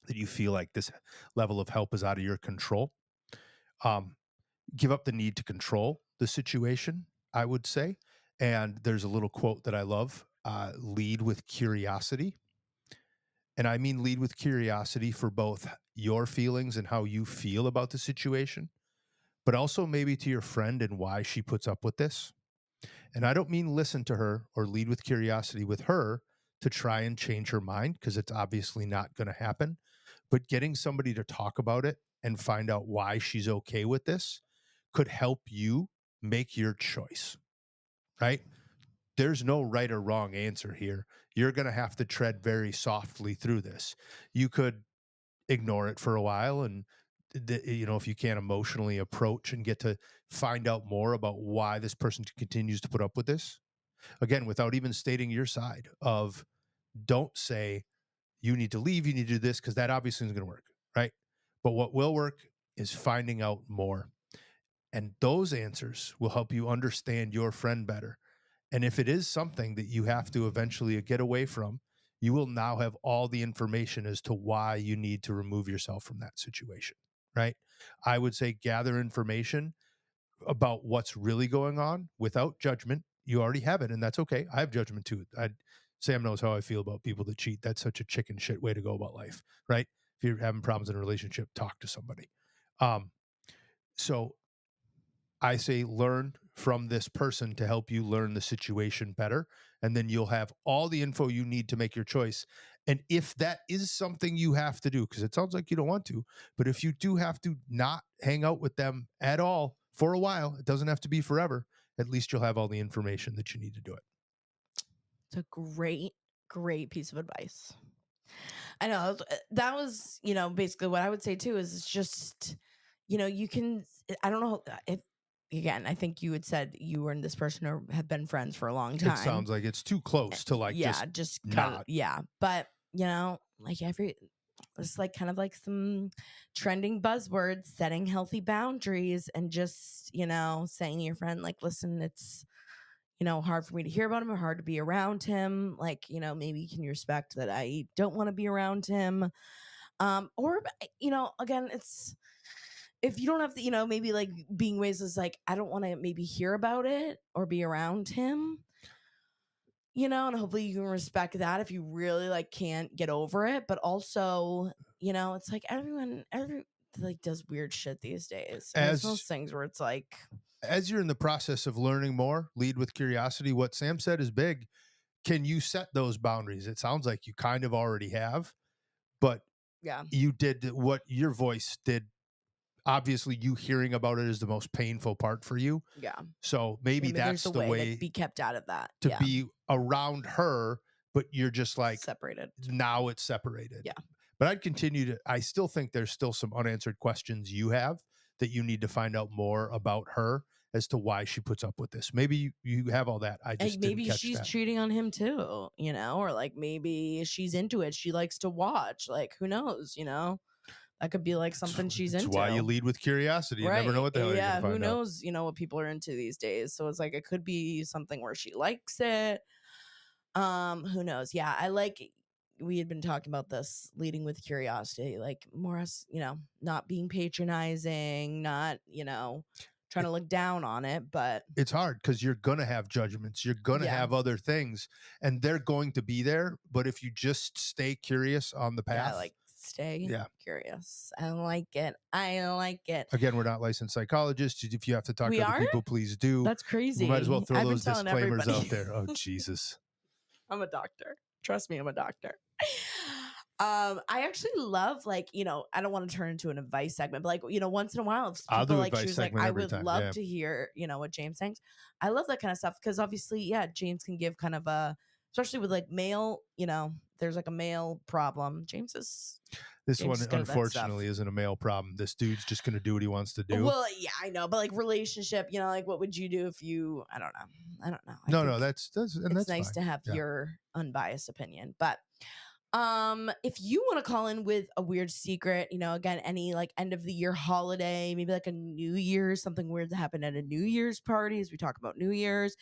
S1: that you feel like this level of help is out of your control. Give up the need to control the situation, I would say. And there's a little quote that I love, lead with curiosity. And I mean lead with curiosity for both your feelings and how you feel about the situation, but also maybe to your friend and why she puts up with this. And I don't mean listen to her or lead with curiosity with her to try and change her mind, because it's obviously not going to happen. But getting somebody to talk about it and find out why she's okay with this could help you make your choice, right? There's no right or wrong answer here. You're going to have to tread very softly through this. You could ignore it for a while, and if you can't emotionally approach and get to find out more about why this person continues to put up with this, again, without even stating your side of, don't say you need to leave, you need to do this, because that obviously isn't going to work, right? But what will work is finding out more, and those answers will help you understand your friend better. And if it is something that you have to eventually get away from, you will now have all the information as to why you need to remove yourself from that situation, right? I would say gather information about what's really going on without judgment. You already have it, and that's okay. I have judgment too. Sam knows how I feel about people that cheat. That's such a chicken shit way to go about life, right? If you're having problems in a relationship, talk to somebody. So I say learn from this person to help you learn the situation better. And then you'll have all the info you need to make your choice. And if that is something you have to do, because it sounds like you don't want to, but if you do have to not hang out with them at all for a while, it doesn't have to be forever, at least you'll have all the information that you need to do it.
S2: It's a great piece of advice. I know that was, basically what I would say too is it's just, you can, I don't know if, again, I think you had said you and this person have been friends for a long time.
S1: It sounds like it's too close to like, just not.
S2: Yeah. But, like it's like kind of like some trending buzzwords, setting healthy boundaries and just, saying to your friend, like, listen, it's, hard for me to hear about him or hard to be around him. Like, maybe can you respect that I don't want to be around him? Or, again, it's, if you don't have to, maybe like being raised as like, I don't want to maybe hear about it or be around him, and hopefully you can respect that if you really like can't get over it. But also, it's like every like does weird shit these days. And it's those things where it's like,
S1: as you're in the process of learning more, lead with curiosity. What Sam said is big. Can you set those boundaries? It sounds like you kind of already have, but
S2: yeah,
S1: you did what your voice did. Obviously, you hearing about it is the most painful part for you.
S2: yeah.
S1: So maybe that's the way
S2: to be kept out of that,
S1: to be around her, but you're just like
S2: separated.
S1: Now it's separated.
S2: Yeah.
S1: But I still think there's still some unanswered questions you have that you need to find out more about her as to why she puts up with this. Maybe you have all that. I just
S2: maybe
S1: didn't catch
S2: she's
S1: that.
S2: cheating on him too, or like maybe she's into it. She likes to watch. Like, who knows? That could be like something she's into.
S1: That's why you lead with curiosity. You never know what the hell you're going to find out.
S2: Who knows? What people are into these days. So it's like it could be something where she likes it. Who knows? Yeah, we had been talking about this, leading with curiosity, like more us, not being patronizing, not, trying to look down on it, but
S1: it's hard because you're going to have judgments. You're going to have other things, and they're going to be there. But if you just stay curious on the path,
S2: stay curious. I like it.
S1: Again, we're not licensed psychologists. If you have to talk to other people, please do.
S2: That's crazy.
S1: We might as well throw
S2: I've
S1: those
S2: been telling
S1: disclaimers
S2: everybody.
S1: out there. Oh, Jesus.
S2: I'm a doctor. Trust me, I'm a doctor. I actually love, like, I don't want to turn into an advice segment, but like, once in a while, if
S1: I'll
S2: people
S1: do
S2: like, she
S1: advice
S2: was like,
S1: segment
S2: I
S1: every
S2: would
S1: time,
S2: love to hear, what James thinks. I love that kind of stuff because obviously, James can give kind of a, especially with like male, there's like a male problem. James is
S1: This one,
S2: good at that stuff.
S1: unfortunately, isn't a male problem. This dude's just going to do what he wants to do.
S2: Well, yeah, I know, but like relationship, you know, like what would you do if you? I don't know.
S1: No, that's
S2: it's nice
S1: fine.
S2: to have
S1: Yeah.
S2: your unbiased opinion. But if you want to call in with a weird secret, you know, again, any like end of the year holiday, maybe like a New Year's, something weird that happened at a New Year's party as we talk about New Year's,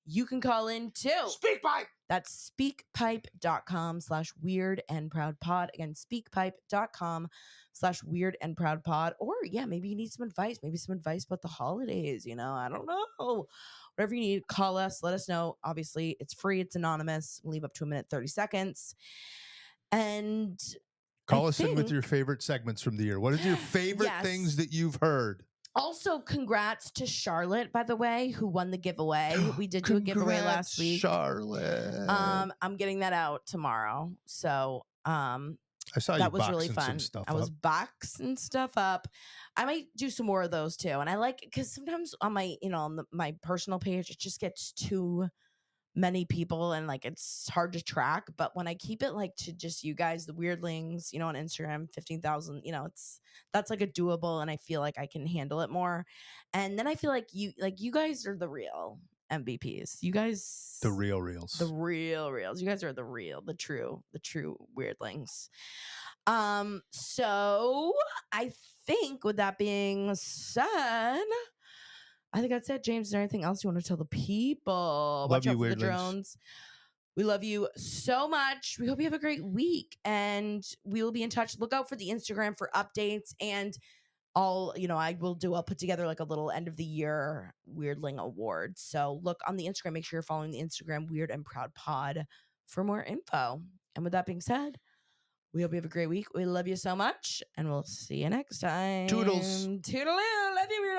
S2: you can call in too.
S1: SpeakPipe.
S2: That's speakpipe.com/weird and proud pod. Again, speakpipe.com/weird and proud pod. Or yeah, maybe you need some advice. Maybe some advice about the holidays. You know, I don't know. Whatever you need, call us. Let us know. Obviously, it's free. It's anonymous. We'll leave up to a minute, 30 seconds. And
S1: call us in with your favorite segments from the year. What is your favorite things that you've heard?
S2: Also, congrats to Charlotte, by the way, who won the giveaway. We did do a giveaway last week.
S1: Charlotte.
S2: I'm getting that out tomorrow. So
S1: I saw
S2: that
S1: you
S2: was really
S1: boxing
S2: fun.
S1: some stuff
S2: I was
S1: up.
S2: boxing stuff up. I might do some more of those too. And I like, because sometimes on my, you know, on my personal page, it just gets too many people and like it's hard to track. But when I keep it like to just you guys, the weirdlings, you know, on Instagram, 15,000, you know, that's like a doable, and I feel like I can handle it more. And then I feel like you guys are the real MVPs. You guys,
S1: the real reals.
S2: You guys are the true weirdlings. So I think with that being said, I think that's it. James, is there anything else you want to tell the people? Watch out for the drones. We love you so much. We hope you have a great week, and we will be in touch. Look out for the Instagram for updates, and I'll put together like a little end of the year Weirdling award. So look on the Instagram. Make sure you're following the Instagram Weird and Proud Pod for more info. And with that being said, we hope you have a great week. We love you so much, and we'll see you next time.
S1: Toodles.
S2: Toodaloo. Love you, weirdos.